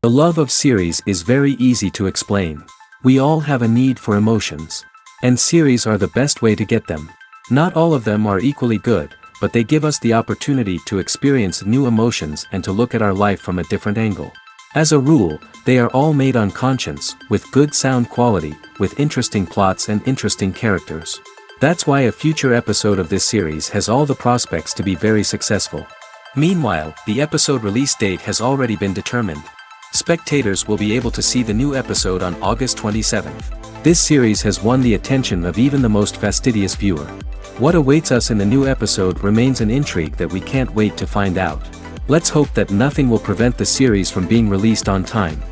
The love of series is very easy to explain. We all have a need for emotions. And series are the best way to get them. Not all of them are equally good, but they give us the opportunity to experience new emotions and to look at our life from a different angle. As a rule, they are all made on conscience, with good sound quality, with interesting plots and interesting characters. That's why a future episode of this series has all the prospects to be very successful. Meanwhile, the episode release date has already been determined. Spectators will be able to see the new episode on August 27th. This series has won the attention of even the most fastidious viewer. What awaits us in the new episode remains an intrigue that we can't wait to find out. Let's hope that nothing will prevent the series from being released on time.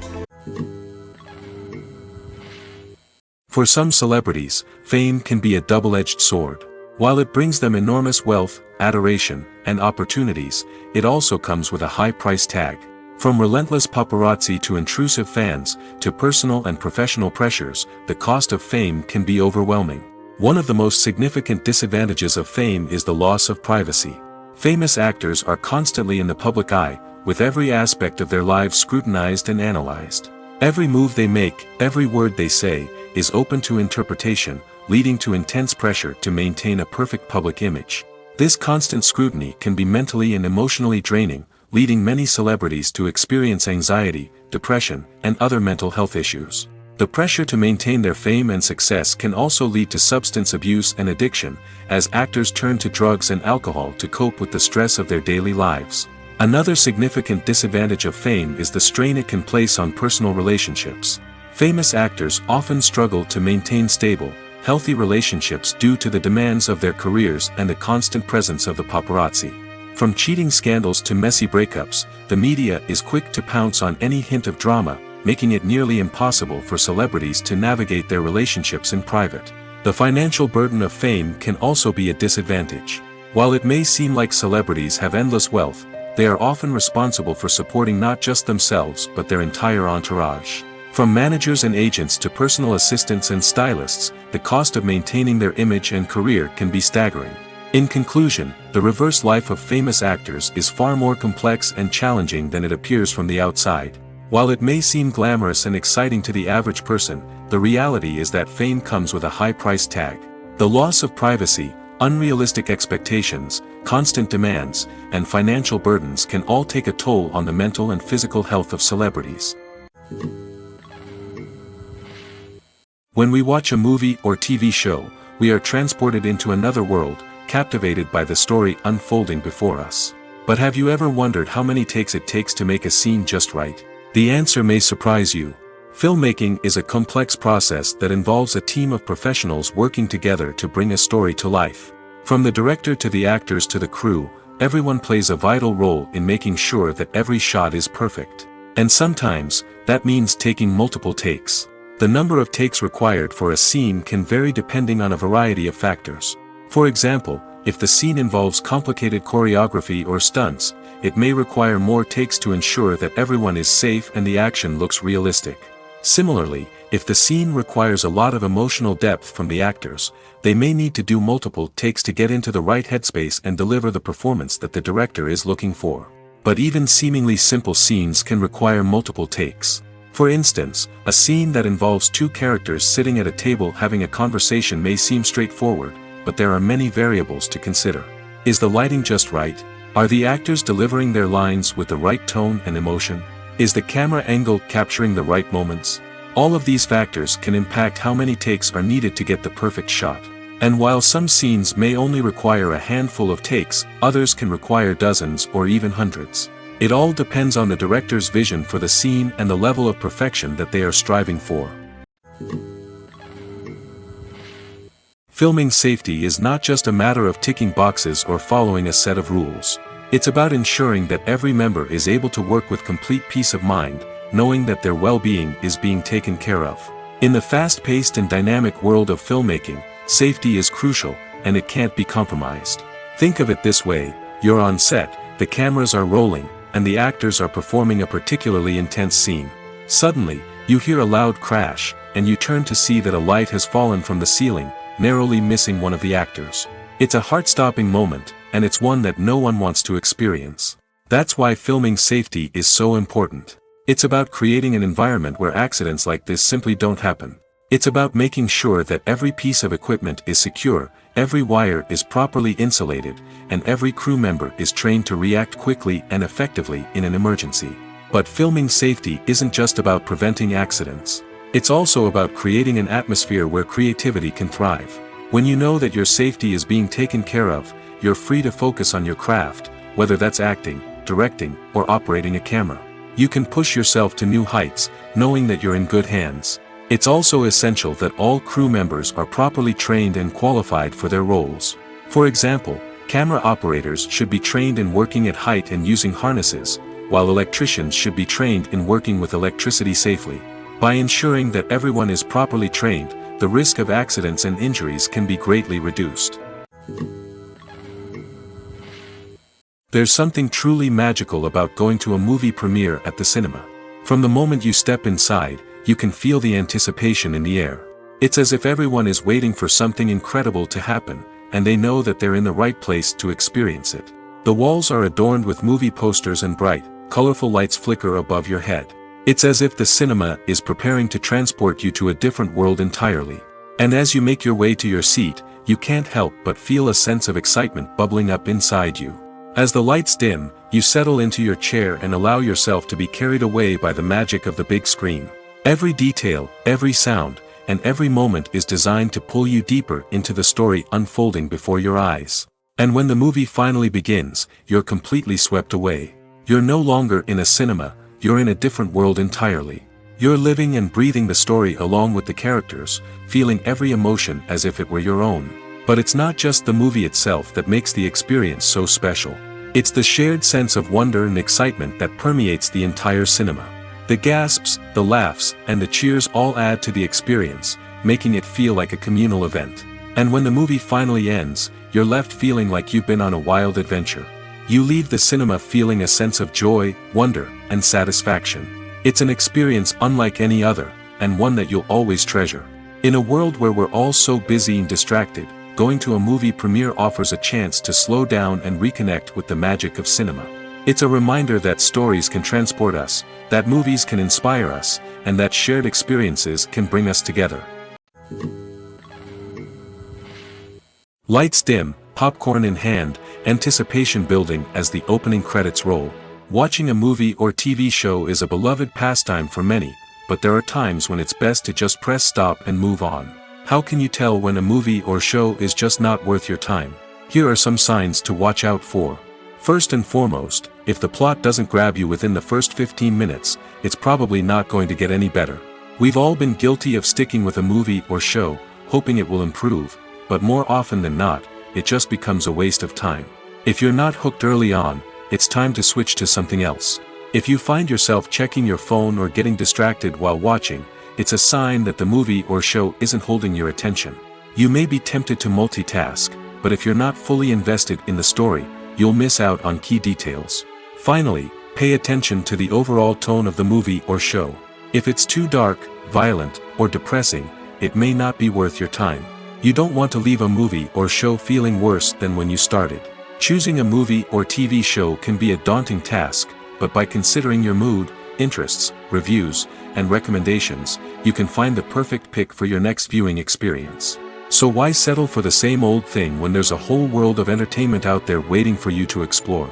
For some celebrities, fame can be a double-edged sword. While it brings them enormous wealth, adoration, and opportunities, it also comes with a high price tag. From relentless paparazzi to intrusive fans, to personal and professional pressures, the cost of fame can be overwhelming. One of the most significant disadvantages of fame is the loss of privacy. Famous actors are constantly in the public eye, with every aspect of their lives scrutinized and analyzed. Every move they make, every word they say, is open to interpretation, leading to intense pressure to maintain a perfect public image. This constant scrutiny can be mentally and emotionally draining, leading many celebrities to experience anxiety, depression, and other mental health issues. The pressure to maintain their fame and success can also lead to substance abuse and addiction, as actors turn to drugs and alcohol to cope with the stress of their daily lives. Another significant disadvantage of fame is the strain it can place on personal relationships. Famous actors often struggle to maintain stable, healthy relationships due to the demands of their careers and the constant presence of the paparazzi. From cheating scandals to messy breakups, the media is quick to pounce on any hint of drama, making it nearly impossible for celebrities to navigate their relationships in private. The financial burden of fame can also be a disadvantage. While it may seem like celebrities have endless wealth, they are often responsible for supporting not just themselves but their entire entourage. From managers and agents to personal assistants and stylists, the cost of maintaining their image and career can be staggering. In conclusion, the reverse life of famous actors is far more complex and challenging than it appears from the outside. While it may seem glamorous and exciting to the average person, the reality is that fame comes with a high price tag. The loss of privacy, unrealistic expectations, constant demands, and financial burdens can all take a toll on the mental and physical health of celebrities. When we watch a movie or TV show, we are transported into another world, captivated by the story unfolding before us. But have you ever wondered how many takes it takes to make a scene just right? The answer may surprise you. Filmmaking is a complex process that involves a team of professionals working together to bring a story to life. From the director to the actors to the crew, everyone plays a vital role in making sure that every shot is perfect. And sometimes, that means taking multiple takes. The number of takes required for a scene can vary depending on a variety of factors. For example, if the scene involves complicated choreography or stunts, it may require more takes to ensure that everyone is safe and the action looks realistic. Similarly, if the scene requires a lot of emotional depth from the actors, they may need to do multiple takes to get into the right headspace and deliver the performance that the director is looking for. But even seemingly simple scenes can require multiple takes. For instance, a scene that involves two characters sitting at a table having a conversation may seem straightforward, but there are many variables to consider. Is the lighting just right? Are the actors delivering their lines with the right tone and emotion? Is the camera angle capturing the right moments? All of these factors can impact how many takes are needed to get the perfect shot. And while some scenes may only require a handful of takes, others can require dozens or even hundreds. It all depends on the director's vision for the scene and the level of perfection that they are striving for. Filming safety is not just a matter of ticking boxes or following a set of rules. It's about ensuring that every member is able to work with complete peace of mind, knowing that their well-being is being taken care of. In the fast-paced and dynamic world of filmmaking, safety is crucial, and it can't be compromised. Think of it this way: you're on set, the cameras are rolling, and the actors are performing a particularly intense scene. Suddenly, you hear a loud crash, and you turn to see that a light has fallen from the ceiling, narrowly missing one of the actors. It's a heart-stopping moment, and it's one that no one wants to experience. That's why filming safety is so important. It's about creating an environment where accidents like this simply don't happen. It's about making sure that every piece of equipment is secure, every wire is properly insulated, and every crew member is trained to react quickly and effectively in an emergency. But filming safety isn't just about preventing accidents. It's also about creating an atmosphere where creativity can thrive. When you know that your safety is being taken care of, you're free to focus on your craft, whether that's acting, directing, or operating a camera. You can push yourself to new heights, knowing that you're in good hands. It's also essential that all crew members are properly trained and qualified for their roles. For example, camera operators should be trained in working at height and using harnesses, while electricians should be trained in working with electricity safely. By ensuring that everyone is properly trained, the risk of accidents and injuries can be greatly reduced. There's something truly magical about going to a movie premiere at the cinema. From the moment you step inside, you can feel the anticipation in the air. It's as if everyone is waiting for something incredible to happen, and they know that they're in the right place to experience it. The walls are adorned with movie posters and bright, colorful lights flicker above your head. It's as if the cinema is preparing to transport you to a different world entirely. And as you make your way to your seat, you can't help but feel a sense of excitement bubbling up inside you. As the lights dim, you settle into your chair and allow yourself to be carried away by the magic of the big screen. Every detail, every sound, and every moment is designed to pull you deeper into the story unfolding before your eyes. And when the movie finally begins, you're completely swept away. You're no longer in a cinema, you're in a different world entirely. You're living and breathing the story along with the characters, feeling every emotion as if it were your own. But it's not just the movie itself that makes the experience so special. It's the shared sense of wonder and excitement that permeates the entire cinema. The gasps, the laughs, and the cheers all add to the experience, making it feel like a communal event. And when the movie finally ends, you're left feeling like you've been on a wild adventure. You leave the cinema feeling a sense of joy, wonder, and satisfaction. It's an experience unlike any other, and one that you'll always treasure. In a world where we're all so busy and distracted, going to a movie premiere offers a chance to slow down and reconnect with the magic of cinema. It's a reminder that stories can transport us, that movies can inspire us, and that shared experiences can bring us together. Lights dim, popcorn in hand, anticipation building as the opening credits roll. Watching a movie or TV show is a beloved pastime for many, but there are times when it's best to just press stop and move on. How can you tell when a movie or show is just not worth your time? Here are some signs to watch out for. First and foremost, if the plot doesn't grab you within the first 15 minutes, it's probably not going to get any better. We've all been guilty of sticking with a movie or show, hoping it will improve, but more often than not, it just becomes a waste of time. If you're not hooked early on, it's time to switch to something else. If you find yourself checking your phone or getting distracted while watching, it's a sign that the movie or show isn't holding your attention. You may be tempted to multitask, but if you're not fully invested in the story, you'll miss out on key details. Finally, pay attention to the overall tone of the movie or show. If it's too dark, violent, or depressing, it may not be worth your time. You don't want to leave a movie or show feeling worse than when you started. Choosing a movie or TV show can be a daunting task, but by considering your mood, interests, reviews, and recommendations, you can find the perfect pick for your next viewing experience. So why settle for the same old thing when there's a whole world of entertainment out there waiting for you to explore?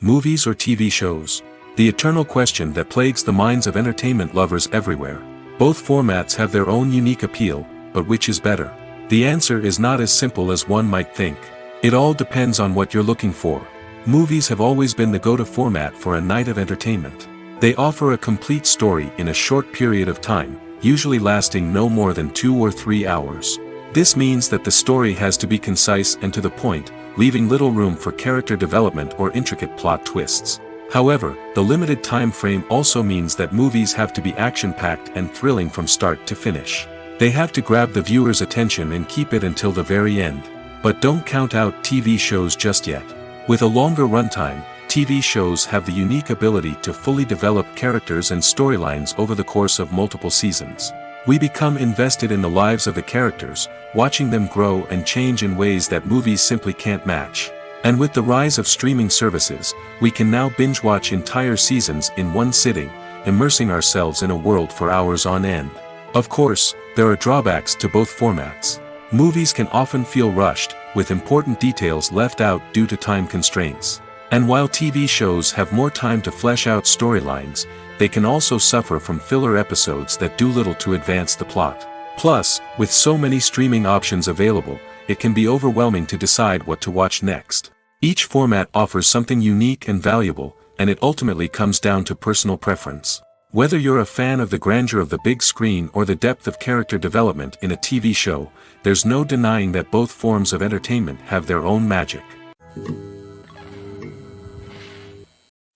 Movies or TV shows? The eternal question that plagues the minds of entertainment lovers everywhere. Both formats have their own unique appeal, but which is better? The answer is not as simple as one might think. It all depends on what you're looking for. Movies have always been the go-to format for a night of entertainment. They offer a complete story in a short period of time, usually lasting no more than 2 or 3 hours. This means that the story has to be concise and to the point, leaving little room for character development or intricate plot twists. However, the limited time frame also means that movies have to be action-packed and thrilling from start to finish. They have to grab the viewer's attention and keep it until the very end. But don't count out TV shows just yet. With a longer runtime, TV shows have the unique ability to fully develop characters and storylines over the course of multiple seasons. We become invested in the lives of the characters, watching them grow and change in ways that movies simply can't match. And with the rise of streaming services, we can now binge-watch entire seasons in one sitting, immersing ourselves in a world for hours on end. Of course, there are drawbacks to both formats. Movies can often feel rushed, with important details left out due to time constraints. And while TV shows have more time to flesh out storylines, they can also suffer from filler episodes that do little to advance the plot. Plus, with so many streaming options available, it can be overwhelming to decide what to watch next. Each format offers something unique and valuable, and it ultimately comes down to personal preference. Whether you're a fan of the grandeur of the big screen or the depth of character development in a TV show, there's no denying that both forms of entertainment have their own magic.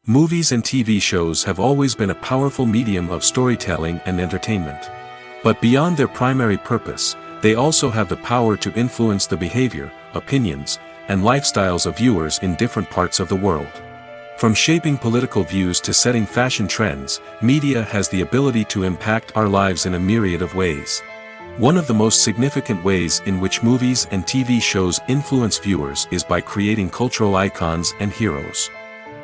Movies and TV shows have always been a powerful medium of storytelling and entertainment. But beyond their primary purpose, they also have the power to influence the behavior, opinions, and lifestyles of viewers in different parts of the world. From shaping political views to setting fashion trends, media has the ability to impact our lives in a myriad of ways. One of the most significant ways in which movies and TV shows influence viewers is by creating cultural icons and heroes.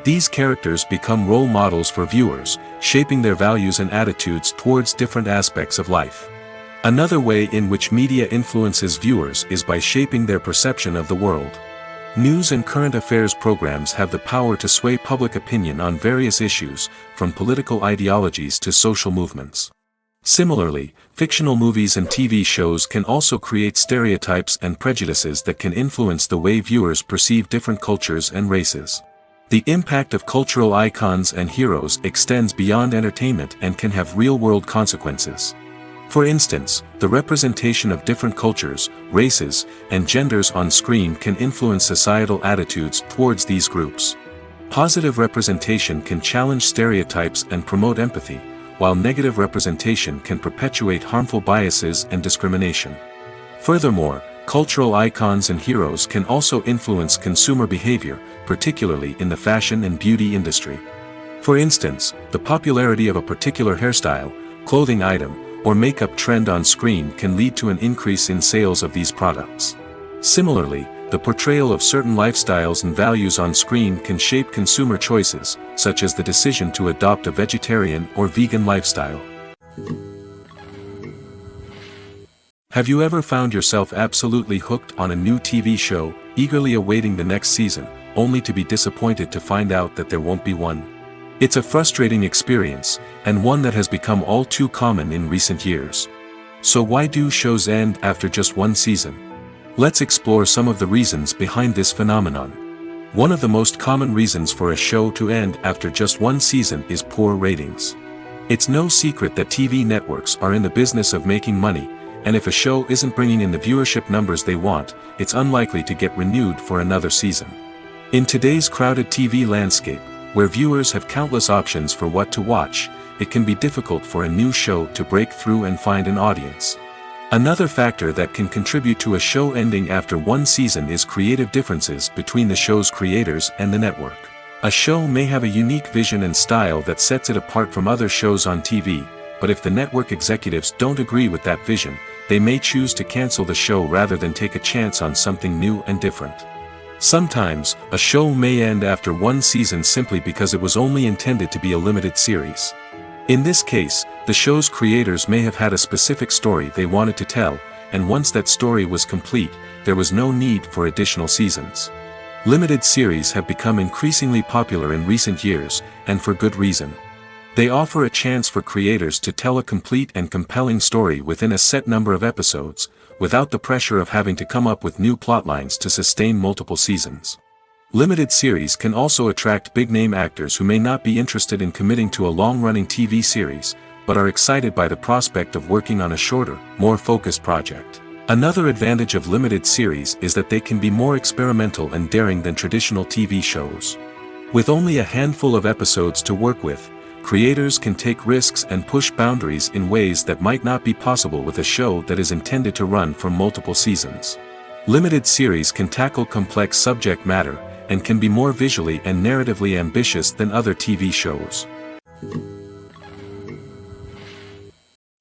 These characters become role models for viewers, shaping their values and attitudes towards different aspects of life. Another way in which media influences viewers is by shaping their perception of the world. News and current affairs programs have the power to sway public opinion on various issues, from political ideologies to social movements. Similarly, fictional movies and TV shows can also create stereotypes and prejudices that can influence the way viewers perceive different cultures and races. The impact of cultural icons and heroes extends beyond entertainment and can have real-world consequences. For instance, the representation of different cultures, races, and genders on screen can influence societal attitudes towards these groups. Positive representation can challenge stereotypes and promote empathy, while negative representation can perpetuate harmful biases and discrimination. Furthermore, cultural icons and heroes can also influence consumer behavior, particularly in the fashion and beauty industry. For instance, the popularity of a particular hairstyle, clothing item, or makeup trend on screen can lead to an increase in sales of these products. Similarly, the portrayal of certain lifestyles and values on screen can shape consumer choices, such as the decision to adopt a vegetarian or vegan lifestyle. Have you ever found yourself absolutely hooked on a new TV show, eagerly awaiting the next season, only to be disappointed to find out that there won't be one? It's a frustrating experience, and one that has become all too common in recent years. So why do shows end after just one season? Let's explore some of the reasons behind this phenomenon. One of the most common reasons for a show to end after just one season is poor ratings. It's no secret that TV networks are in the business of making money, and if a show isn't bringing in the viewership numbers they want, it's unlikely to get renewed for another season. In today's crowded TV landscape, where viewers have countless options for what to watch, it can be difficult for a new show to break through and find an audience. Another factor that can contribute to a show ending after one season is creative differences between the show's creators and the network. A show may have a unique vision and style that sets it apart from other shows on TV, but if the network executives don't agree with that vision, they may choose to cancel the show rather than take a chance on something new and different. Sometimes, a show may end after one season simply because it was only intended to be a limited series. In this case, the show's creators may have had a specific story they wanted to tell, and once that story was complete, there was no need for additional seasons. Limited series have become increasingly popular in recent years, and for good reason. They offer a chance for creators to tell a complete and compelling story within a set number of episodes, without the pressure of having to come up with new plotlines to sustain multiple seasons. Limited series can also attract big-name actors who may not be interested in committing to a long-running TV series, but are excited by the prospect of working on a shorter, more focused project. Another advantage of limited series is that they can be more experimental and daring than traditional TV shows. With only a handful of episodes to work with, creators can take risks and push boundaries in ways that might not be possible with a show that is intended to run for multiple seasons. Limited series can tackle complex subject matter, and can be more visually and narratively ambitious than other TV shows.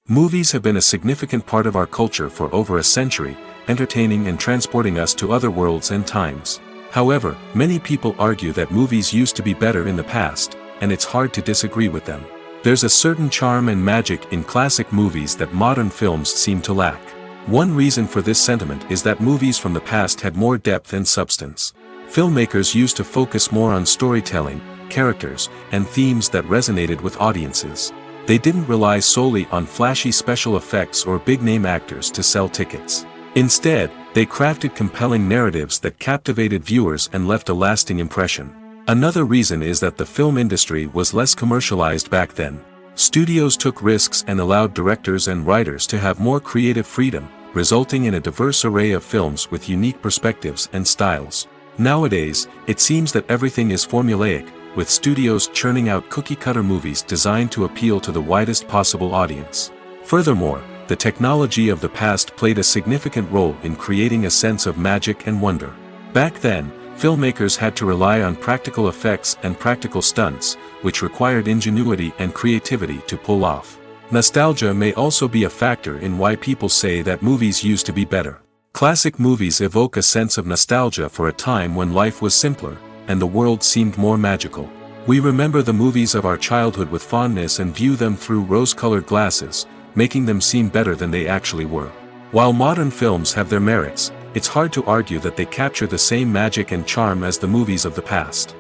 Movies have been a significant part of our culture for over a century, entertaining and transporting us to other worlds and times. However, many people argue that movies used to be better in the past, and it's hard to disagree with them. There's a certain charm and magic in classic movies that modern films seem to lack. One reason for this sentiment is that movies from the past had more depth and substance. Filmmakers used to focus more on storytelling, characters, and themes that resonated with audiences. They didn't rely solely on flashy special effects or big-name actors to sell tickets. Instead, they crafted compelling narratives that captivated viewers and left a lasting impression. Another reason is that the film industry was less commercialized back then. Studios took risks and allowed directors and writers to have more creative freedom, resulting in a diverse array of films with unique perspectives and styles. Nowadays, it seems that everything is formulaic, with studios churning out cookie-cutter movies designed to appeal to the widest possible audience. Furthermore, the technology of the past played a significant role in creating a sense of magic and wonder. Back then, filmmakers had to rely on practical effects and practical stunts, which required ingenuity and creativity to pull off. Nostalgia may also be a factor in why people say that movies used to be better. Classic movies evoke a sense of nostalgia for a time when life was simpler, and the world seemed more magical. We remember the movies of our childhood with fondness and view them through rose-colored glasses, making them seem better than they actually were. While modern films have their merits, it's hard to argue that they capture the same magic and charm as the movies of the past.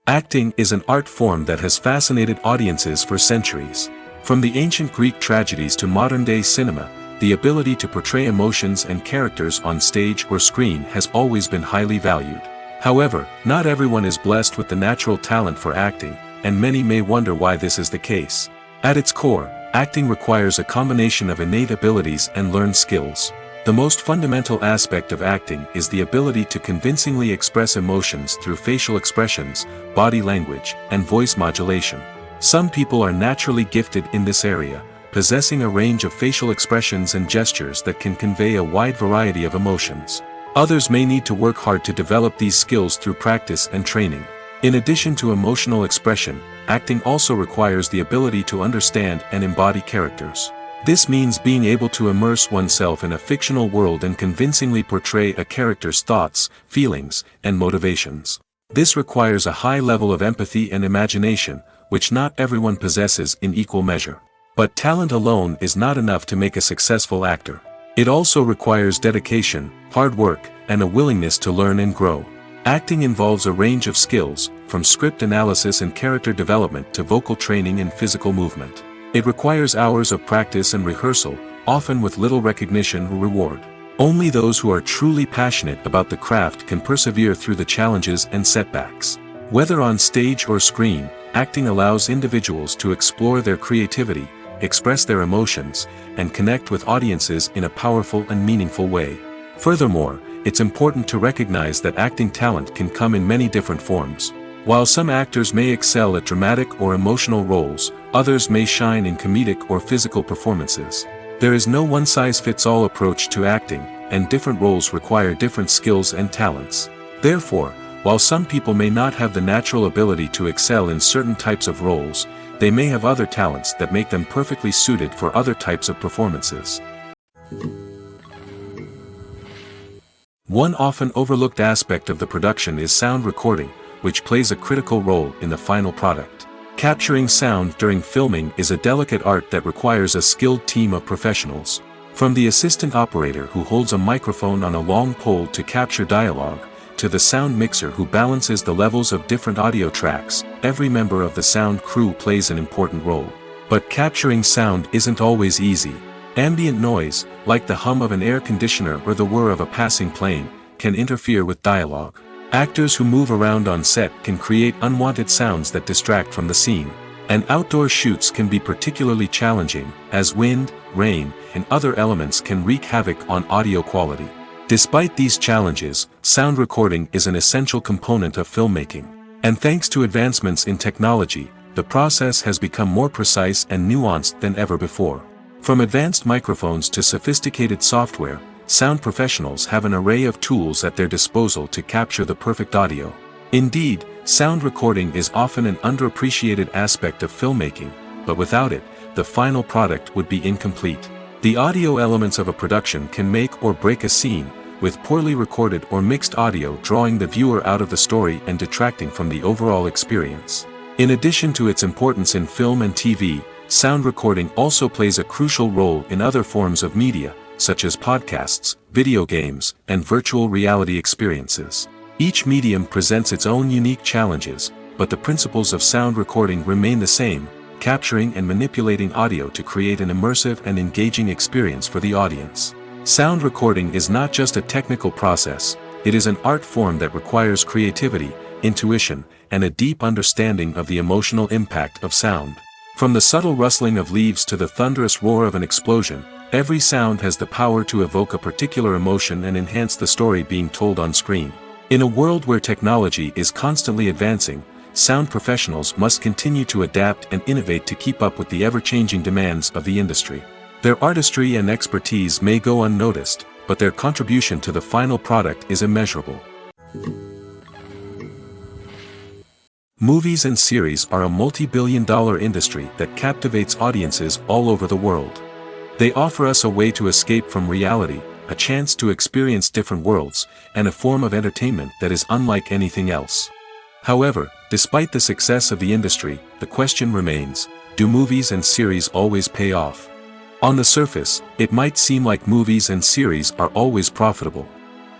Acting is an art form that has fascinated audiences for centuries. From the ancient Greek tragedies to modern-day cinema, the ability to portray emotions and characters on stage or screen has always been highly valued. However, not everyone is blessed with the natural talent for acting, and many may wonder why this is the case. At its core, acting requires a combination of innate abilities and learned skills. The most fundamental aspect of acting is the ability to convincingly express emotions through facial expressions, body language, and voice modulation. Some people are naturally gifted in this area, possessing a range of facial expressions and gestures that can convey a wide variety of emotions. Others may need to work hard to develop these skills through practice and training. In addition to emotional expression, acting also requires the ability to understand and embody characters. This means being able to immerse oneself in a fictional world and convincingly portray a character's thoughts, feelings, and motivations. This requires a high level of empathy and imagination, which not everyone possesses in equal measure. But talent alone is not enough to make a successful actor. It also requires dedication, hard work, and a willingness to learn and grow. Acting involves a range of skills, from script analysis and character development to vocal training and physical movement. It requires hours of practice and rehearsal, often with little recognition or reward. Only those who are truly passionate about the craft can persevere through the challenges and setbacks. Whether on stage or screen, acting allows individuals to explore their creativity, express their emotions, and connect with audiences in a powerful and meaningful way. Furthermore, it's important to recognize that acting talent can come in many different forms. While some actors may excel at dramatic or emotional roles, others may shine in comedic or physical performances. There is no one-size-fits-all approach to acting, and different roles require different skills and talents. Therefore, while some people may not have the natural ability to excel in certain types of roles, they may have other talents that make them perfectly suited for other types of performances. One often overlooked aspect of the production is sound recording, which plays a critical role in the final product. Capturing sound during filming is a delicate art that requires a skilled team of professionals. From the assistant operator who holds a microphone on a long pole to capture dialogue, to the sound mixer who balances the levels of different audio tracks, every member of the sound crew plays an important role. But capturing sound isn't always easy. Ambient noise, like the hum of an air conditioner or the whir of a passing plane, can interfere with dialogue. Actors who move around on set can create unwanted sounds that distract from the scene. And outdoor shoots can be particularly challenging, as wind, rain, and other elements can wreak havoc on audio quality. Despite these challenges, sound recording is an essential component of filmmaking. And thanks to advancements in technology, the process has become more precise and nuanced than ever before. From advanced microphones to sophisticated software, sound professionals have an array of tools at their disposal to capture the perfect audio. Indeed, sound recording is often an underappreciated aspect of filmmaking, but without it, the final product would be incomplete. The audio elements of a production can make or break a scene, with poorly recorded or mixed audio drawing the viewer out of the story and detracting from the overall experience. In addition to its importance in film and TV, sound recording also plays a crucial role in other forms of media, such as podcasts, video games, and virtual reality experiences. Each medium presents its own unique challenges, but the principles of sound recording remain the same, capturing and manipulating audio to create an immersive and engaging experience for the audience. Sound recording is not just a technical process, it is an art form that requires creativity, intuition, and a deep understanding of the emotional impact of sound. From the subtle rustling of leaves to the thunderous roar of an explosion, every sound has the power to evoke a particular emotion and enhance the story being told on screen. In a world where technology is constantly advancing, sound professionals must continue to adapt and innovate to keep up with the ever-changing demands of the industry. Their artistry and expertise may go unnoticed, but their contribution to the final product is immeasurable. Movies and series are a multi-billion-dollar industry that captivates audiences all over the world. They offer us a way to escape from reality, a chance to experience different worlds, and a form of entertainment that is unlike anything else. However, despite the success of the industry, the question remains, do movies and series always pay off? On the surface, it might seem like movies and series are always profitable.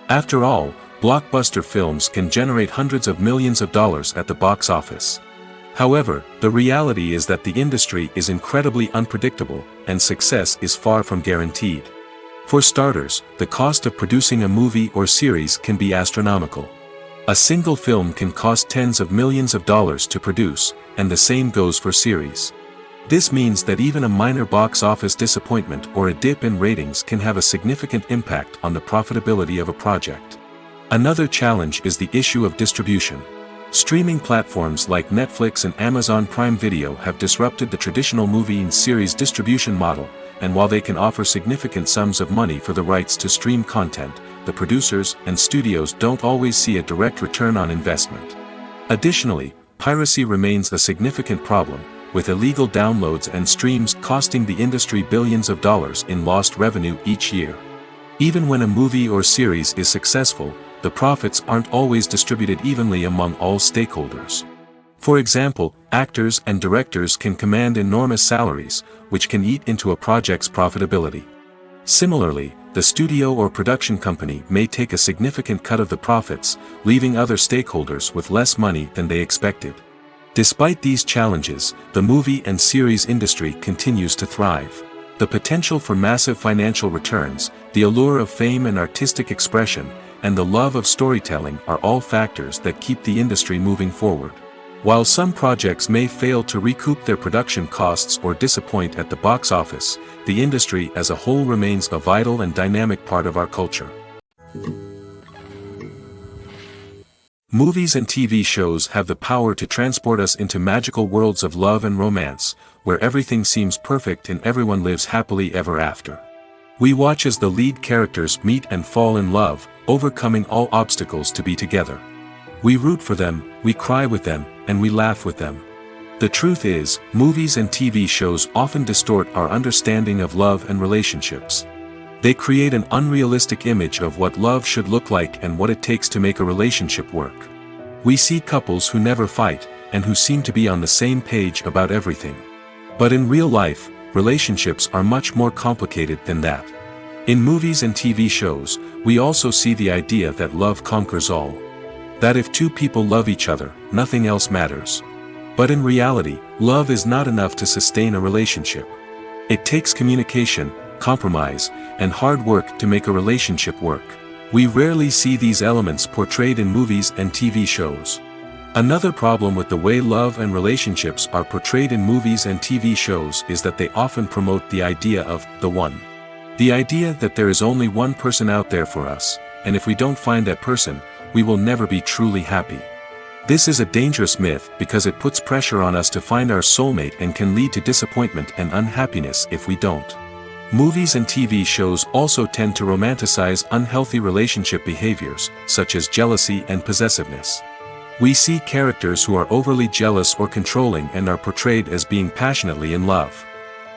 After all, blockbuster films can generate hundreds of millions of dollars at the box office. However, the reality is that the industry is incredibly unpredictable, and success is far from guaranteed. For starters, the cost of producing a movie or series can be astronomical. A single film can cost tens of millions of dollars to produce, and the same goes for series. This means that even a minor box office disappointment or a dip in ratings can have a significant impact on the profitability of a project. Another challenge is the issue of distribution. Streaming platforms like Netflix and Amazon Prime Video have disrupted the traditional movie and series distribution model, and while they can offer significant sums of money for the rights to stream content, the producers and studios don't always see a direct return on investment. Additionally, piracy remains a significant problem, with illegal downloads and streams costing the industry billions of dollars in lost revenue each year. Even when a movie or series is successful, the profits aren't always distributed evenly among all stakeholders. For example, actors and directors can command enormous salaries, which can eat into a project's profitability. Similarly, the studio or production company may take a significant cut of the profits, leaving other stakeholders with less money than they expected. Despite these challenges, the movie and series industry continues to thrive. The potential for massive financial returns, the allure of fame and artistic expression, and the love of storytelling are all factors that keep the industry moving forward. While some projects may fail to recoup their production costs or disappoint at the box office, the industry as a whole remains a vital and dynamic part of our culture. Movies and TV shows have the power to transport us into magical worlds of love and romance, where everything seems perfect and everyone lives happily ever after. We watch as the lead characters meet and fall in love, overcoming all obstacles to be together. We root for them, we cry with them, and we laugh with them. The truth is, movies and TV shows often distort our understanding of love and relationships. They create an unrealistic image of what love should look like and what it takes to make a relationship work. We see couples who never fight, and who seem to be on the same page about everything. But in real life, relationships are much more complicated than that. In movies and TV shows, we also see the idea that love conquers all. That if two people love each other, nothing else matters. But in reality, love is not enough to sustain a relationship. It takes communication, compromise, and hard work to make a relationship work. We rarely see these elements portrayed in movies and TV shows. Another problem with the way love and relationships are portrayed in movies and TV shows is that they often promote the idea of the one. The idea that there is only one person out there for us, and if we don't find that person, we will never be truly happy. This is a dangerous myth because it puts pressure on us to find our soulmate and can lead to disappointment and unhappiness if we don't. Movies and TV shows also tend to romanticize unhealthy relationship behaviors, such as jealousy and possessiveness. We see characters who are overly jealous or controlling and are portrayed as being passionately in love.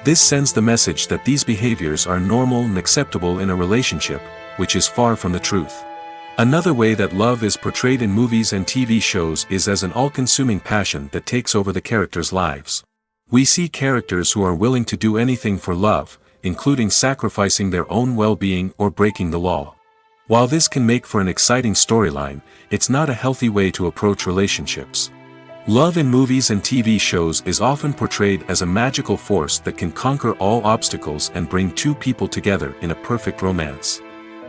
This sends the message that these behaviors are normal and acceptable in a relationship, which is far from the truth. Another way that love is portrayed in movies and TV shows is as an all-consuming passion that takes over the characters' lives. We see characters who are willing to do anything for love, including sacrificing their own well-being or breaking the law. While this can make for an exciting storyline, it's not a healthy way to approach relationships. Love in movies and TV shows is often portrayed as a magical force that can conquer all obstacles and bring two people together in a perfect romance.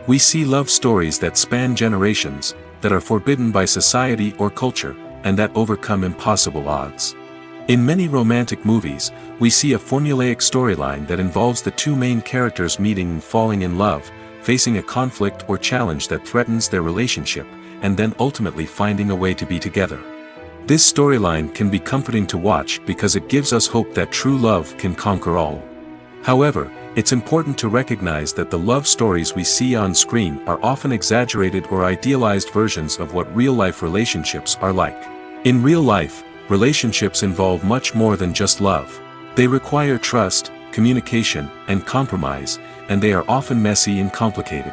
We see love stories that span generations, that are forbidden by society or culture, and that overcome impossible odds. In many romantic movies, we see a formulaic storyline that involves the two main characters meeting and falling in love, facing a conflict or challenge that threatens their relationship, and then ultimately finding a way to be together. This storyline can be comforting to watch because it gives us hope that true love can conquer all. However, it's important to recognize that the love stories we see on screen are often exaggerated or idealized versions of what real-life relationships are like. In real life, relationships involve much more than just love. They require trust, communication, and compromise, and they are often messy and complicated.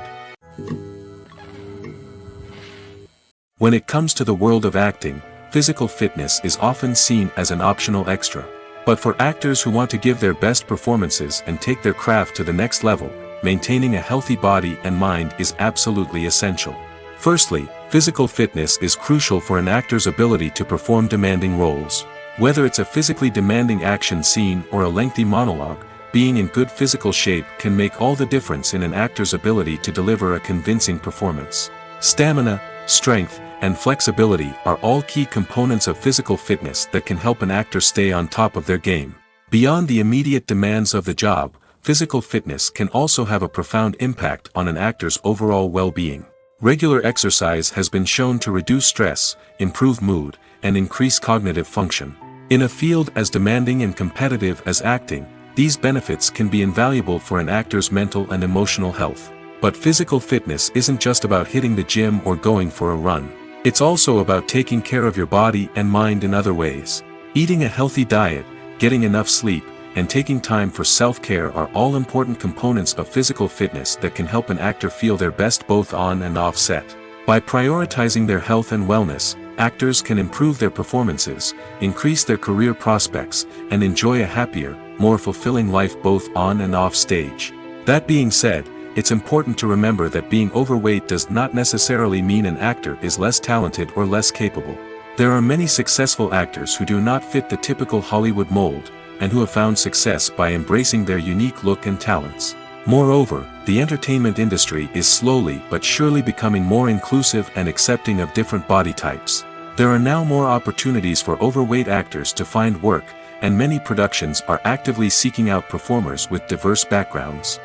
When it comes to the world of acting, physical fitness is often seen as an optional extra. But for actors who want to give their best performances and take their craft to the next level, maintaining a healthy body and mind is absolutely essential. Firstly, physical fitness is crucial for an actor's ability to perform demanding roles. Whether it's a physically demanding action scene or a lengthy monologue, being in good physical shape can make all the difference in an actor's ability to deliver a convincing performance. Stamina, strength, and flexibility are all key components of physical fitness that can help an actor stay on top of their game. Beyond the immediate demands of the job, physical fitness can also have a profound impact on an actor's overall well-being. Regular exercise has been shown to reduce stress, improve mood, and increase cognitive function. In a field as demanding and competitive as acting, these benefits can be invaluable for an actor's mental and emotional health. But physical fitness isn't just about hitting the gym or going for a run. It's also about taking care of your body and mind in other ways. Eating a healthy diet, getting enough sleep, and taking time for self-care are all important components of physical fitness that can help an actor feel their best both on and off set. By prioritizing their health and wellness, actors can improve their performances, increase their career prospects, and enjoy a happier, more fulfilling life both on and off stage. That being said, it's important to remember that being overweight does not necessarily mean an actor is less talented or less capable. There are many successful actors who do not fit the typical Hollywood mold, and who have found success by embracing their unique look and talents. Moreover, the entertainment industry is slowly but surely becoming more inclusive and accepting of different body types. There are now more opportunities for overweight actors to find work, and many productions are actively seeking out performers with diverse backgrounds.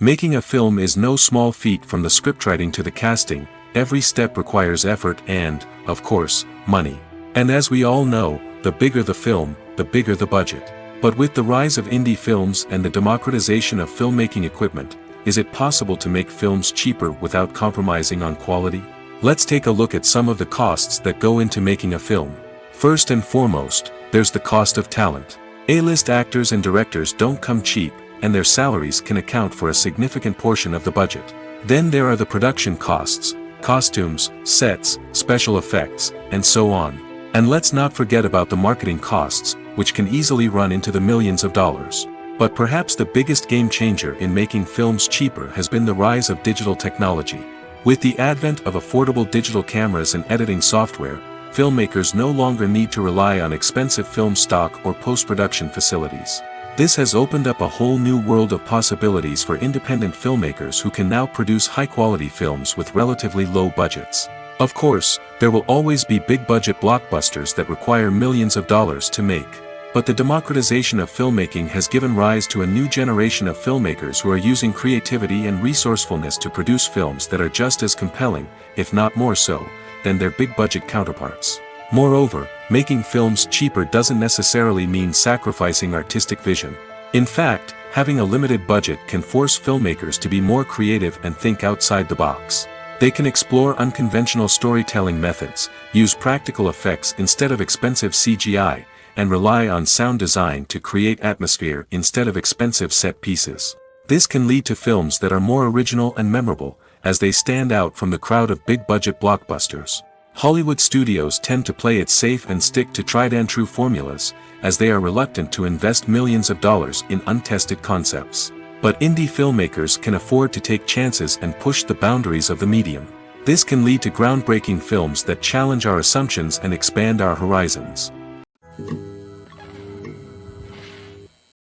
Making a film is no small feat. From the scriptwriting to the casting, every step requires effort and, of course, money. And as we all know, the bigger the film, the bigger the budget. But with the rise of indie films and the democratization of filmmaking equipment, is it possible to make films cheaper without compromising on quality? Let's take a look at some of the costs that go into making a film. First and foremost, there's the cost of talent. A-list actors and directors don't come cheap, and their salaries can account for a significant portion of the budget. Then there are the production costs, costumes, sets, special effects, and so on. And let's not forget about the marketing costs, which can easily run into the millions of dollars. But perhaps the biggest game changer in making films cheaper has been the rise of digital technology. With the advent of affordable digital cameras and editing software, filmmakers no longer need to rely on expensive film stock or post-production facilities. This has opened up a whole new world of possibilities for independent filmmakers who can now produce high-quality films with relatively low budgets. Of course, there will always be big-budget blockbusters that require millions of dollars to make. But the democratization of filmmaking has given rise to a new generation of filmmakers who are using creativity and resourcefulness to produce films that are just as compelling, if not more so, than their big-budget counterparts. Moreover, making films cheaper doesn't necessarily mean sacrificing artistic vision. In fact, having a limited budget can force filmmakers to be more creative and think outside the box. They can explore unconventional storytelling methods, use practical effects instead of expensive CGI, and rely on sound design to create atmosphere instead of expensive set pieces. This can lead to films that are more original and memorable, as they stand out from the crowd of big-budget blockbusters. Hollywood studios tend to play it safe and stick to tried-and-true formulas, as they are reluctant to invest millions of dollars in untested concepts. But indie filmmakers can afford to take chances and push the boundaries of the medium. This can lead to groundbreaking films that challenge our assumptions and expand our horizons.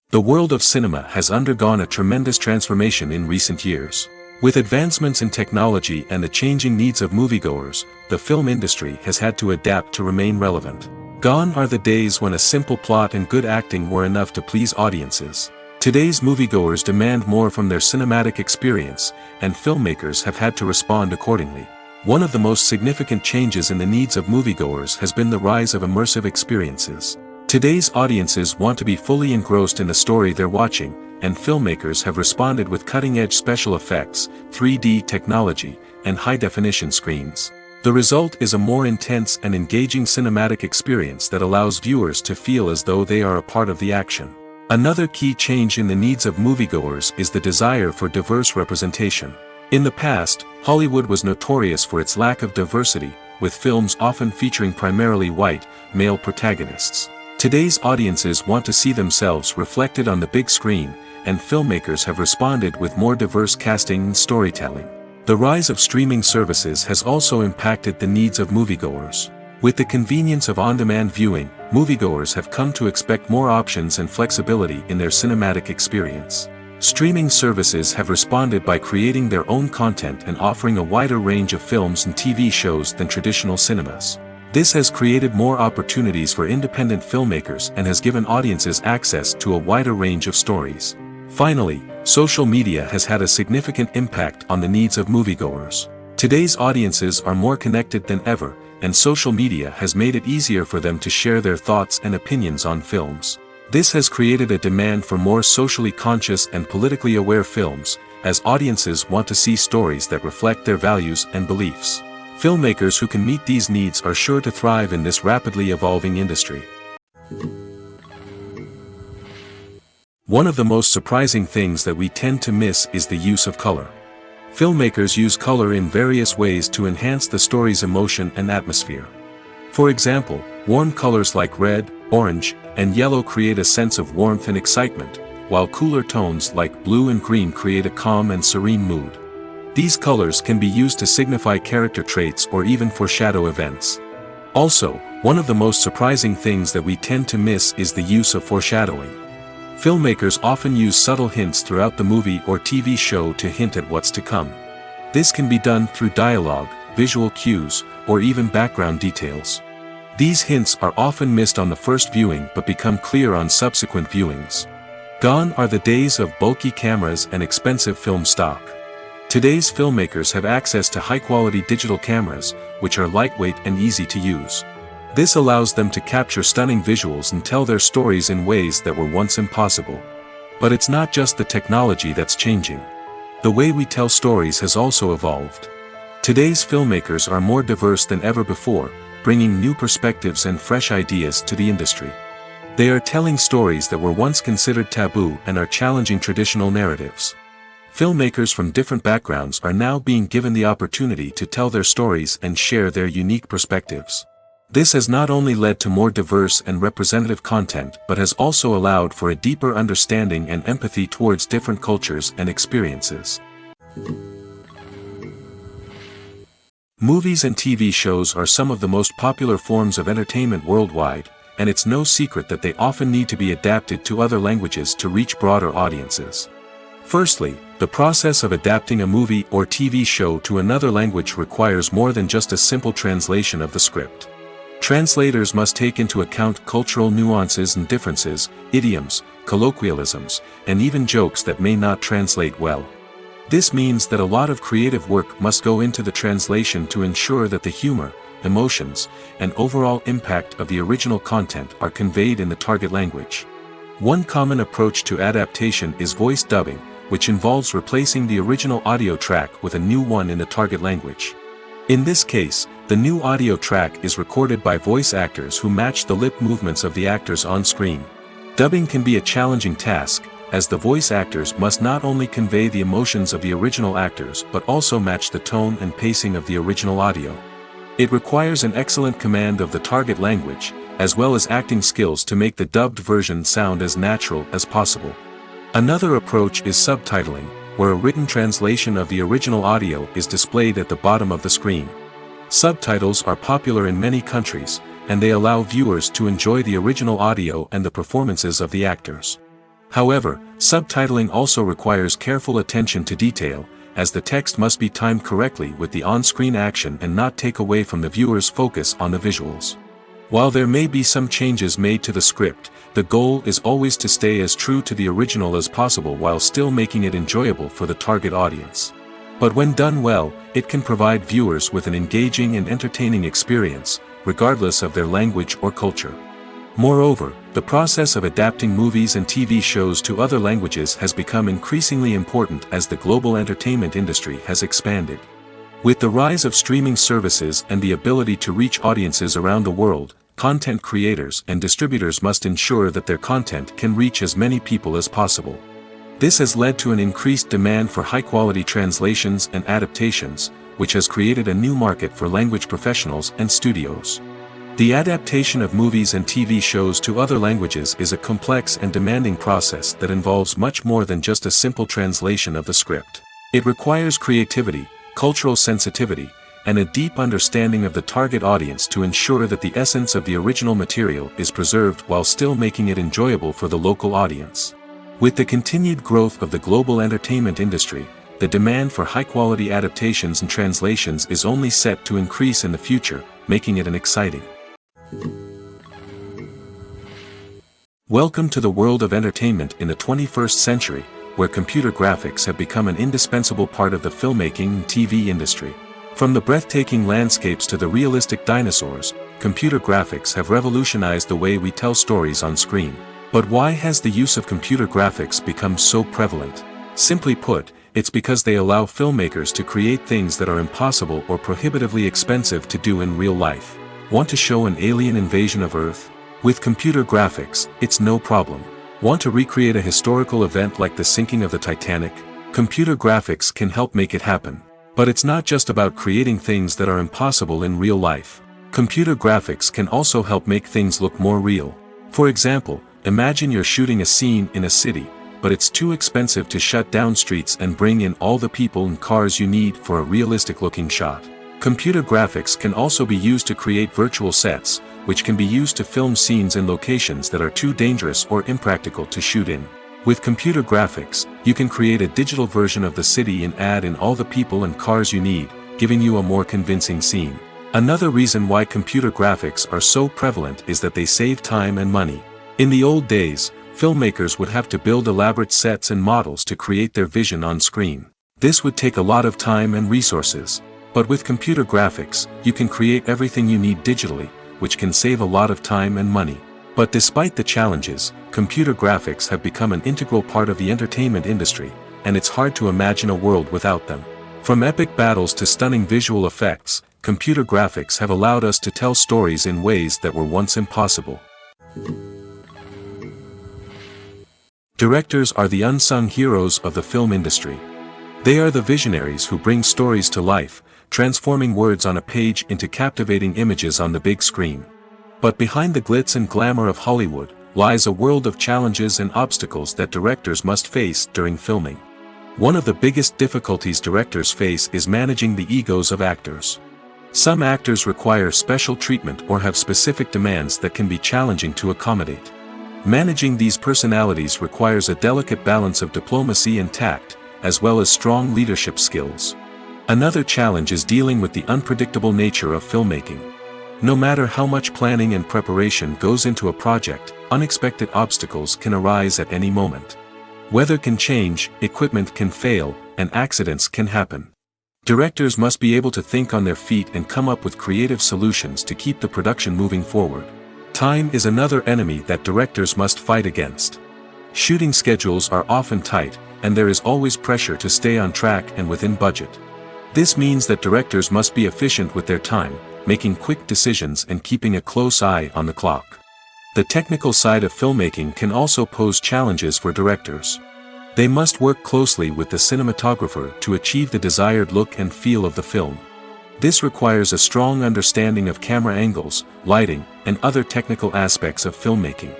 The world of cinema has undergone a tremendous transformation in recent years. With advancements in technology and the changing needs of moviegoers, the film industry has had to adapt to remain relevant. Gone are the days when a simple plot and good acting were enough to please audiences. Today's moviegoers demand more from their cinematic experience, and filmmakers have had to respond accordingly. One of the most significant changes in the needs of moviegoers has been the rise of immersive experiences. Today's audiences want to be fully engrossed in the story they're watching, and filmmakers have responded with cutting-edge special effects, 3D technology, and high-definition screens. The result is a more intense and engaging cinematic experience that allows viewers to feel as though they are a part of the action. Another key change in the needs of moviegoers is the desire for diverse representation. In the past, Hollywood was notorious for its lack of diversity, with films often featuring primarily white, male protagonists. Today's audiences want to see themselves reflected on the big screen, and filmmakers have responded with more diverse casting and storytelling. The rise of streaming services has also impacted the needs of moviegoers. With the convenience of on-demand viewing, moviegoers have come to expect more options and flexibility in their cinematic experience. Streaming services have responded by creating their own content and offering a wider range of films and TV shows than traditional cinemas. This has created more opportunities for independent filmmakers and has given audiences access to a wider range of stories. Finally, social media has had a significant impact on the needs of moviegoers. Today's audiences are more connected than ever, and social media has made it easier for them to share their thoughts and opinions on films. This has created a demand for more socially conscious and politically aware films, as audiences want to see stories that reflect their values and beliefs. Filmmakers who can meet these needs are sure to thrive in this rapidly evolving industry. One of the most surprising things that we tend to miss is the use of color. Filmmakers use color in various ways to enhance the story's emotion and atmosphere. For example, warm colors like red, orange, and yellow create a sense of warmth and excitement, while cooler tones like blue and green create a calm and serene mood. These colors can be used to signify character traits or even foreshadow events. Also, one of the most surprising things that we tend to miss is the use of foreshadowing. Filmmakers often use subtle hints throughout the movie or TV show to hint at what's to come. This can be done through dialogue, visual cues, or even background details. These hints are often missed on the first viewing but become clear on subsequent viewings. Gone are the days of bulky cameras and expensive film stock. Today's filmmakers have access to high-quality digital cameras, which are lightweight and easy to use. This allows them to capture stunning visuals and tell their stories in ways that were once impossible. But it's not just the technology that's changing. The way we tell stories has also evolved. Today's filmmakers are more diverse than ever before, bringing new perspectives and fresh ideas to the industry. They are telling stories that were once considered taboo and are challenging traditional narratives. Filmmakers from different backgrounds are now being given the opportunity to tell their stories and share their unique perspectives. This has not only led to more diverse and representative content but has also allowed for a deeper understanding and empathy towards different cultures and experiences. Movies and TV shows are some of the most popular forms of entertainment worldwide, and it's no secret that they often need to be adapted to other languages to reach broader audiences. Firstly, the process of adapting a movie or TV show to another language requires more than just a simple translation of the script. Translators must take into account cultural nuances and differences, idioms, colloquialisms, and even jokes that may not translate well. This means that a lot of creative work must go into the translation to ensure that the humor, emotions, and overall impact of the original content are conveyed in the target language. One common approach to adaptation is voice dubbing, which involves replacing the original audio track with a new one in the target language. In this case, The new audio track is recorded by voice actors who match the lip movements of the actors on screen. Dubbing can be a challenging task, as the voice actors must not only convey the emotions of the original actors but also match the tone and pacing of the original audio. It requires an excellent command of the target language, as well as acting skills to make the dubbed version sound as natural as possible. Another approach is subtitling, where a written translation of the original audio is displayed at the bottom of the screen. Subtitles are popular in many countries, and they allow viewers to enjoy the original audio and the performances of the actors. However, subtitling also requires careful attention to detail, as the text must be timed correctly with the on-screen action and not take away from the viewer's focus on the visuals. While there may be some changes made to the script, the goal is always to stay as true to the original as possible while still making it enjoyable for the target audience. But when done well, it can provide viewers with an engaging and entertaining experience, regardless of their language or culture. Moreover, the process of adapting movies and TV shows to other languages has become increasingly important as the global entertainment industry has expanded. With the rise of streaming services and the ability to reach audiences around the world, content creators and distributors must ensure that their content can reach as many people as possible. This has led to an increased demand for high-quality translations and adaptations, which has created a new market for language professionals and studios. The adaptation of movies and TV shows to other languages is a complex and demanding process that involves much more than just a simple translation of the script. It requires creativity, cultural sensitivity, and a deep understanding of the target audience to ensure that the essence of the original material is preserved while still making it enjoyable for the local audience. With the continued growth of the global entertainment industry, the demand for high-quality adaptations and translations is only set to increase in the future, making it an exciting. Welcome to the world of entertainment in the 21st century, where computer graphics have become an indispensable part of the filmmaking and TV industry. From the breathtaking landscapes to the realistic dinosaurs, computer graphics have revolutionized the way we tell stories on screen. But why has the use of computer graphics become so prevalent? Simply put, it's because they allow filmmakers to create things that are impossible or prohibitively expensive to do in real life. Want to show an alien invasion of Earth? With computer graphics, it's no problem. Want to recreate a historical event like the sinking of the Titanic? Computer graphics can help make it happen. But it's not just about creating things that are impossible in real life. Computer graphics can also help make things look more real. For example, imagine you're shooting a scene in a city, but it's too expensive to shut down streets and bring in all the people and cars you need for a realistic-looking shot. Computer graphics can also be used to create virtual sets, which can be used to film scenes in locations that are too dangerous or impractical to shoot in. With computer graphics, you can create a digital version of the city and add in all the people and cars you need, giving you a more convincing scene. Another reason why computer graphics are so prevalent is that they save time and money. In the old days, filmmakers would have to build elaborate sets and models to create their vision on screen. This would take a lot of time and resources. But with computer graphics, you can create everything you need digitally, which can save a lot of time and money. But despite the challenges, computer graphics have become an integral part of the entertainment industry, and it's hard to imagine a world without them. From epic battles to stunning visual effects, computer graphics have allowed us to tell stories in ways that were once impossible. Directors are the unsung heroes of the film industry. They are the visionaries who bring stories to life, transforming words on a page into captivating images on the big screen. But behind the glitz and glamour of Hollywood, lies a world of challenges and obstacles that directors must face during filming. One of the biggest difficulties directors face is managing the egos of actors. Some actors require special treatment or have specific demands that can be challenging to accommodate. Managing these personalities requires a delicate balance of diplomacy and tact, as well as strong leadership skills. Another challenge is dealing with the unpredictable nature of filmmaking. No matter how much planning and preparation goes into a project, unexpected obstacles can arise at any moment. Weather can change, equipment can fail, and accidents can happen. Directors must be able to think on their feet and come up with creative solutions to keep the production moving forward. Time is another enemy that directors must fight against. Shooting schedules are often tight, and there is always pressure to stay on track and within budget. This means that directors must be efficient with their time, making quick decisions and keeping a close eye on the clock. The technical side of filmmaking can also pose challenges for directors. They must work closely with the cinematographer to achieve the desired look and feel of the film. This requires a strong understanding of camera angles, lighting, and other technical aspects of filmmaking.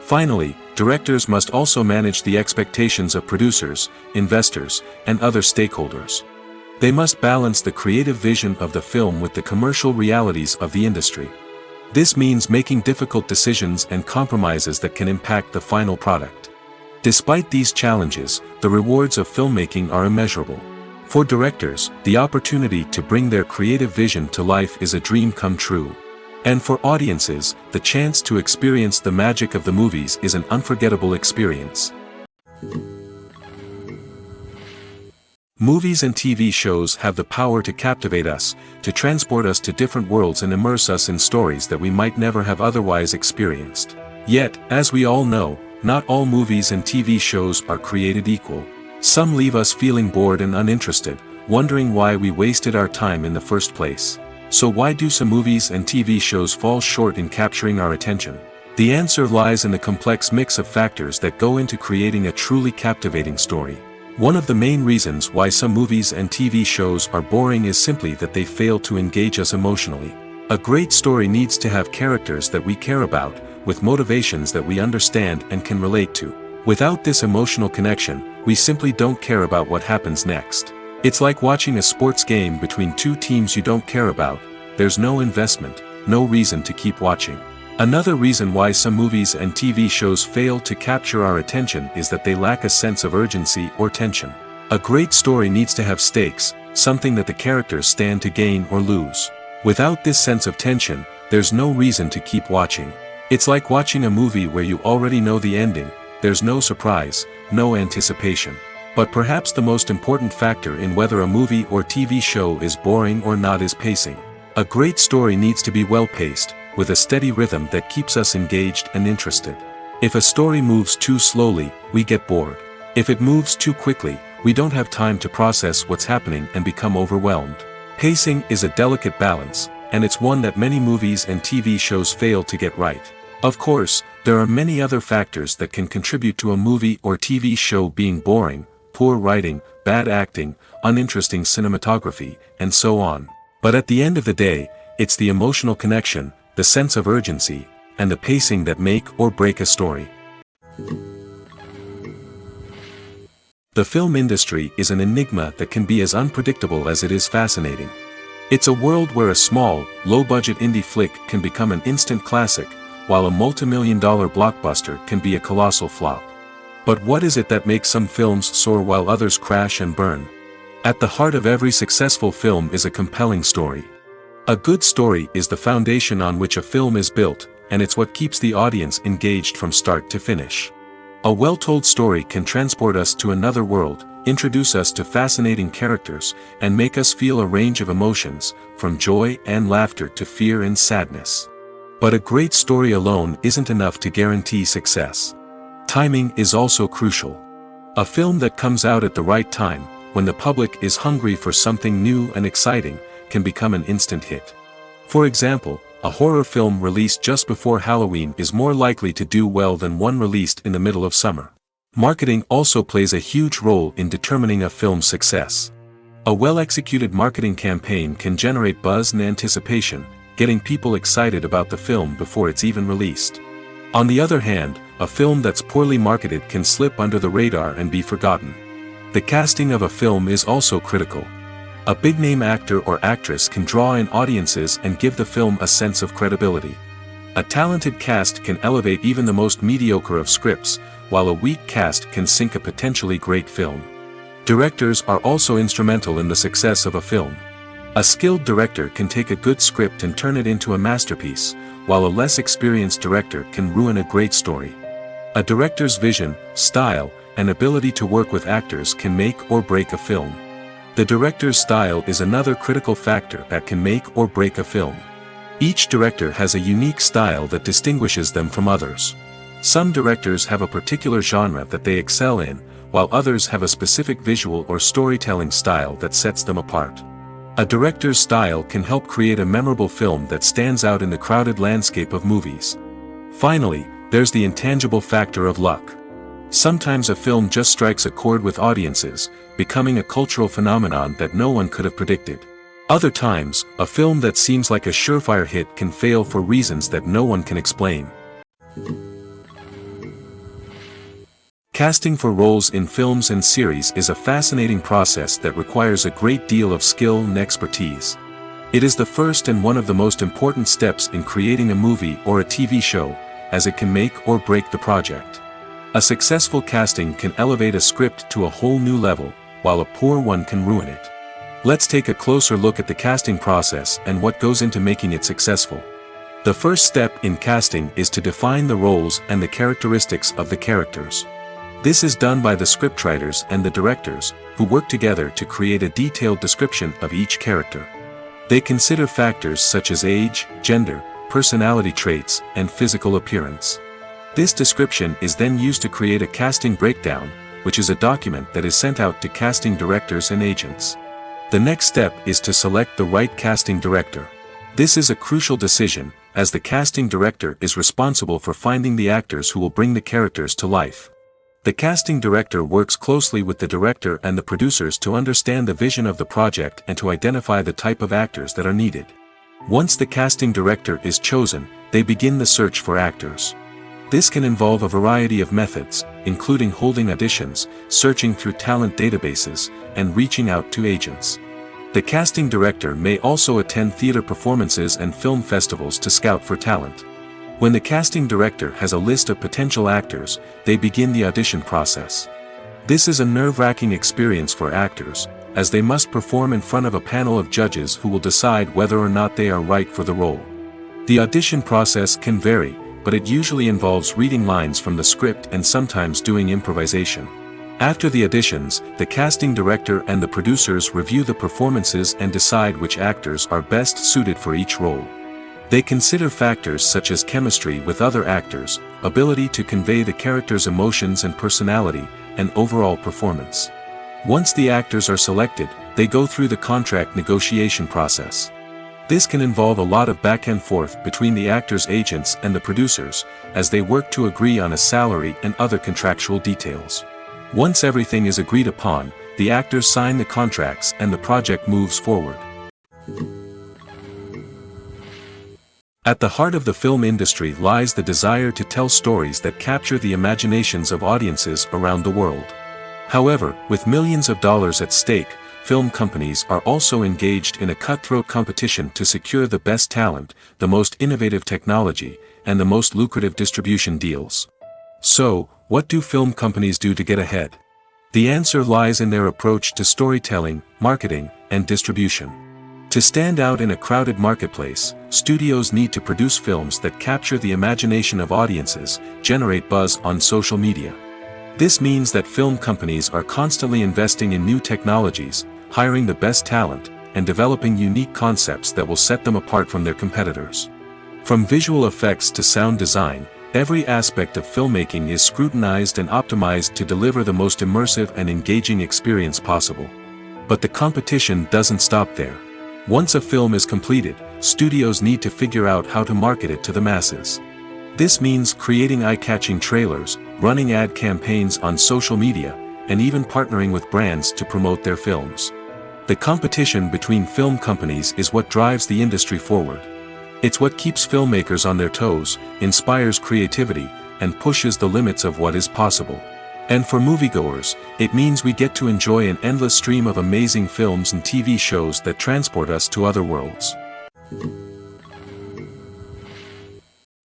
Finally, directors must also manage the expectations of producers, investors, and other stakeholders. They must balance the creative vision of the film with the commercial realities of the industry. This means making difficult decisions and compromises that can impact the final product. Despite these challenges, the rewards of filmmaking are immeasurable. For directors, the opportunity to bring their creative vision to life is a dream come true. And for audiences, the chance to experience the magic of the movies is an unforgettable experience. Movies and TV shows have the power to captivate us, to transport us to different worlds and immerse us in stories that we might never have otherwise experienced. Yet, as we all know, not all movies and TV shows are created equal. Some leave us feeling bored and uninterested, wondering why we wasted our time in the first place. So why do some movies and TV shows fall short in capturing our attention? The answer lies in the complex mix of factors that go into creating a truly captivating story. One of the main reasons why some movies and TV shows are boring is simply that they fail to engage us emotionally. A great story needs to have characters that we care about, with motivations that we understand and can relate to. Without this emotional connection, we simply don't care about what happens next. It's like watching a sports game between two teams you don't care about. There's no investment, no reason to keep watching. Another reason why some movies and TV shows fail to capture our attention is that they lack a sense of urgency or tension. A great story needs to have stakes, something that the characters stand to gain or lose. Without this sense of tension, there's no reason to keep watching. It's like watching a movie where you already know the ending. There's no surprise, no anticipation. But perhaps the most important factor in whether a movie or TV show is boring or not is pacing. A great story needs to be well-paced, with a steady rhythm that keeps us engaged and interested. If a story moves too slowly, we get bored. If it moves too quickly, we don't have time to process what's happening and become overwhelmed. Pacing is a delicate balance, and it's one that many movies and TV shows fail to get right. Of course, there are many other factors that can contribute to a movie or TV show being boring: poor writing, bad acting, uninteresting cinematography, and so on. But at the end of the day, it's the emotional connection, the sense of urgency, and the pacing that make or break a story. The film industry is an enigma that can be as unpredictable as it is fascinating. It's a world where a small, low-budget indie flick can become an instant classic, while a multi-million-dollar blockbuster can be a colossal flop. But what is it that makes some films soar while others crash and burn? At the heart of every successful film is a compelling story. A good story is the foundation on which a film is built, and it's what keeps the audience engaged from start to finish. A well-told story can transport us to another world, introduce us to fascinating characters, and make us feel a range of emotions, from joy and laughter to fear and sadness. But a great story alone isn't enough to guarantee success. Timing is also crucial. A film that comes out at the right time, when the public is hungry for something new and exciting, can become an instant hit. For example, a horror film released just before Halloween is more likely to do well than one released in the middle of summer. Marketing also plays a huge role in determining a film's success. A well-executed marketing campaign can generate buzz and anticipation, getting people excited about the film before it's even released. On the other hand, a film that's poorly marketed can slip under the radar and be forgotten. The casting of a film is also critical. A big-name actor or actress can draw in audiences and give the film a sense of credibility. A talented cast can elevate even the most mediocre of scripts, while a weak cast can sink a potentially great film. Directors are also instrumental in the success of a film. A skilled director can take a good script and turn it into a masterpiece, while a less experienced director can ruin a great story. A director's vision, style, and ability to work with actors can make or break a film. The director's style is another critical factor that can make or break a film. Each director has a unique style that distinguishes them from others. Some directors have a particular genre that they excel in, while others have a specific visual or storytelling style that sets them apart. A director's style can help create a memorable film that stands out in the crowded landscape of movies. Finally, there's the intangible factor of luck. Sometimes a film just strikes a chord with audiences, becoming a cultural phenomenon that no one could have predicted. Other times, a film that seems like a surefire hit can fail for reasons that no one can explain. Casting for roles in films and series is a fascinating process that requires a great deal of skill and expertise. It is the first and one of the most important steps in creating a movie or a TV show, as it can make or break the project. A successful casting can elevate a script to a whole new level, while a poor one can ruin it. Let's take a closer look at the casting process and what goes into making it successful. The first step in casting is to define the roles and the characteristics of the characters. This is done by the scriptwriters and the directors, who work together to create a detailed description of each character. They consider factors such as age, gender, personality traits, and physical appearance. This description is then used to create a casting breakdown, which is a document that is sent out to casting directors and agents. The next step is to select the right casting director. This is a crucial decision, as the casting director is responsible for finding the actors who will bring the characters to life. The casting director works closely with the director and the producers to understand the vision of the project and to identify the type of actors that are needed. Once the casting director is chosen, they begin the search for actors. This can involve a variety of methods, including holding auditions, searching through talent databases, and reaching out to agents. The casting director may also attend theater performances and film festivals to scout for talent. When the casting director has a list of potential actors, they begin the audition process. This is a nerve-wracking experience for actors, as they must perform in front of a panel of judges who will decide whether or not they are right for the role. The audition process can vary, but it usually involves reading lines from the script and sometimes doing improvisation. After the auditions, the casting director and the producers review the performances and decide which actors are best suited for each role. They consider factors such as chemistry with other actors, ability to convey the character's emotions and personality, and overall performance. Once the actors are selected, they go through the contract negotiation process. This can involve a lot of back and forth between the actors' agents and the producers, as they work to agree on a salary and other contractual details. Once everything is agreed upon, the actors sign the contracts and the project moves forward. At the heart of the film industry lies the desire to tell stories that capture the imaginations of audiences around the world. However, with millions of dollars at stake, film companies are also engaged in a cutthroat competition to secure the best talent, the most innovative technology, and the most lucrative distribution deals. So, what do film companies do to get ahead? The answer lies in their approach to storytelling, marketing, and distribution. To stand out in a crowded marketplace, studios need to produce films that capture the imagination of audiences, generate buzz on social media. This means that film companies are constantly investing in new technologies, hiring the best talent, and developing unique concepts that will set them apart from their competitors. From visual effects to sound design, every aspect of filmmaking is scrutinized and optimized to deliver the most immersive and engaging experience possible. But the competition doesn't stop there. Once a film is completed, studios need to figure out how to market it to the masses. This means creating eye-catching trailers, running ad campaigns on social media, and even partnering with brands to promote their films. The competition between film companies is what drives the industry forward. It's what keeps filmmakers on their toes, inspires creativity, and pushes the limits of what is possible. And for moviegoers, it means we get to enjoy an endless stream of amazing films and TV shows that transport us to other worlds.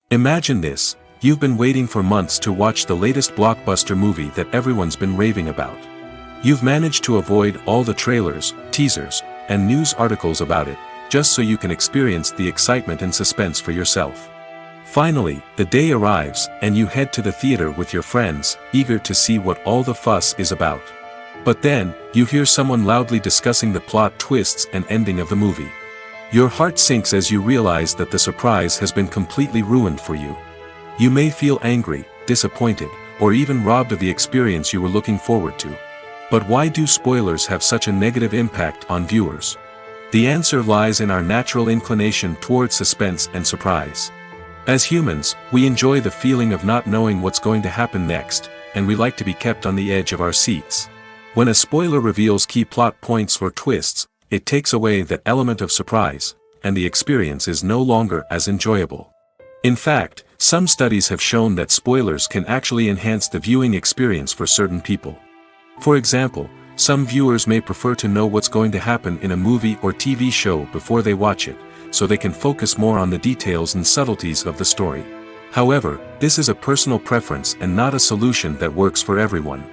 Imagine this: you've been waiting for months to watch the latest blockbuster movie that everyone's been raving about. You've managed to avoid all the trailers, teasers, and news articles about it, just so you can experience the excitement and suspense for yourself. Finally, the day arrives, and you head to the theater with your friends, eager to see what all the fuss is about. But then, you hear someone loudly discussing the plot twists and ending of the movie. Your heart sinks as you realize that the surprise has been completely ruined for you. You may feel angry, disappointed, or even robbed of the experience you were looking forward to. But why do spoilers have such a negative impact on viewers? The answer lies in our natural inclination towards suspense and surprise. As humans, we enjoy the feeling of not knowing what's going to happen next, and we like to be kept on the edge of our seats. When a spoiler reveals key plot points or twists, it takes away that element of surprise, and the experience is no longer as enjoyable. In fact, some studies have shown that spoilers can actually enhance the viewing experience for certain people. For example, some viewers may prefer to know what's going to happen in a movie or TV show before they watch it, so they can focus more on the details and subtleties of the story. However, this is a personal preference and not a solution that works for everyone.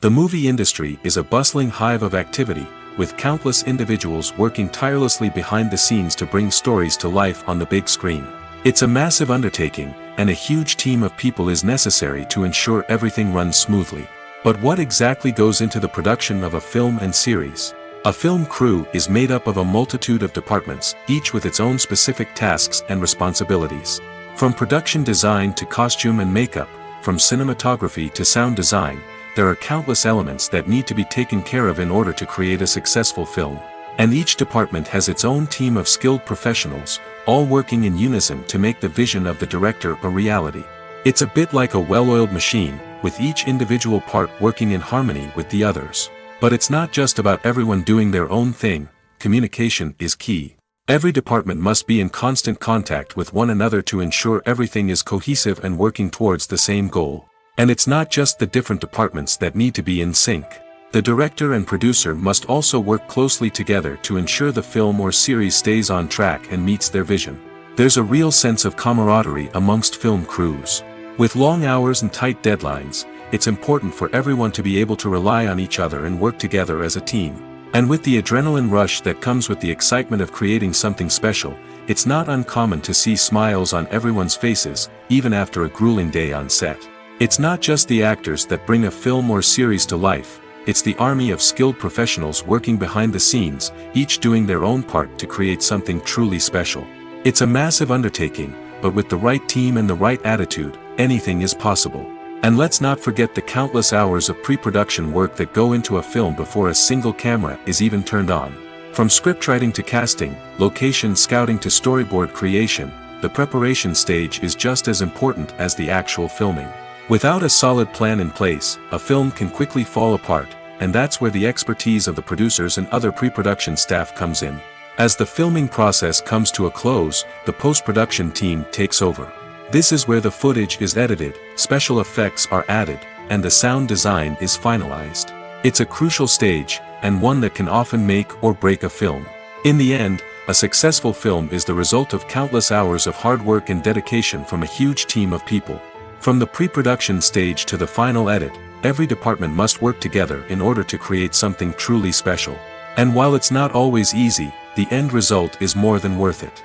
The movie industry is a bustling hive of activity, with countless individuals working tirelessly behind the scenes to bring stories to life on the big screen. It's a massive undertaking, and a huge team of people is necessary to ensure everything runs smoothly. But what exactly goes into the production of a film and series? A film crew is made up of a multitude of departments, each with its own specific tasks and responsibilities. From production design to costume and makeup, from cinematography to sound design, there are countless elements that need to be taken care of in order to create a successful film. And each department has its own team of skilled professionals, all working in unison to make the vision of the director a reality. It's a bit like a well-oiled machine, with each individual part working in harmony with the others. But it's not just about everyone doing their own thing. Communication is key. Every department must be in constant contact with one another to ensure everything is cohesive and working towards the same goal. And it's not just the different departments that need to be in sync. The director and producer must also work closely together to ensure the film or series stays on track and meets their vision. There's a real sense of camaraderie amongst film crews. With long hours and tight deadlines, it's important for everyone to be able to rely on each other and work together as a team. And with the adrenaline rush that comes with the excitement of creating something special, it's not uncommon to see smiles on everyone's faces, even after a grueling day on set. It's not just the actors that bring a film or series to life, it's the army of skilled professionals working behind the scenes, each doing their own part to create something truly special. It's a massive undertaking, but with the right team and the right attitude, anything is possible. And let's not forget the countless hours of pre-production work that go into a film before a single camera is even turned on. From scriptwriting to casting, location scouting to storyboard creation, the preparation stage is just as important as the actual filming. Without a solid plan in place, a film can quickly fall apart, and that's where the expertise of the producers and other pre-production staff comes in. As the filming process comes to a close, the post-production team takes over. This is where the footage is edited, special effects are added, and the sound design is finalized. It's a crucial stage, and one that can often make or break a film. In the end, a successful film is the result of countless hours of hard work and dedication from a huge team of people. From the pre-production stage to the final edit, every department must work together in order to create something truly special. And while it's not always easy, the end result is more than worth it.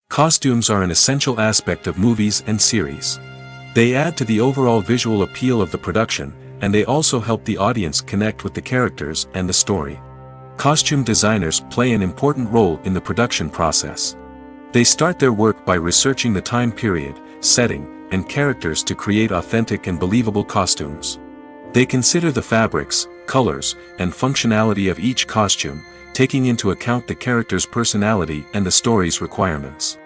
Costumes are an essential aspect of movies and series. They add to the overall visual appeal of the production, and they also help the audience connect with the characters and the story. Costume designers play an important role in the production process. They start their work by researching the time period, setting, and characters to create authentic and believable costumes. They consider the fabrics, colors, and functionality of each costume, taking into account the character's personality and the story's requirements.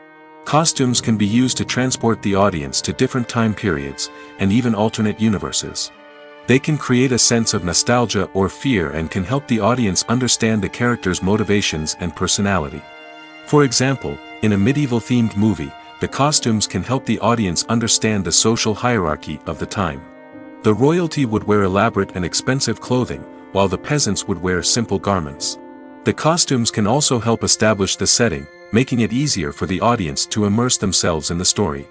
Costumes can be used to transport the audience to different time periods, and even alternate universes. They can create a sense of nostalgia or fear and can help the audience understand the character's motivations and personality. For example, in a medieval-themed movie, the costumes can help the audience understand the social hierarchy of the time. The royalty would wear elaborate and expensive clothing, while the peasants would wear simple garments. The costumes can also help establish the setting, making it easier for the audience to immerse themselves in the story.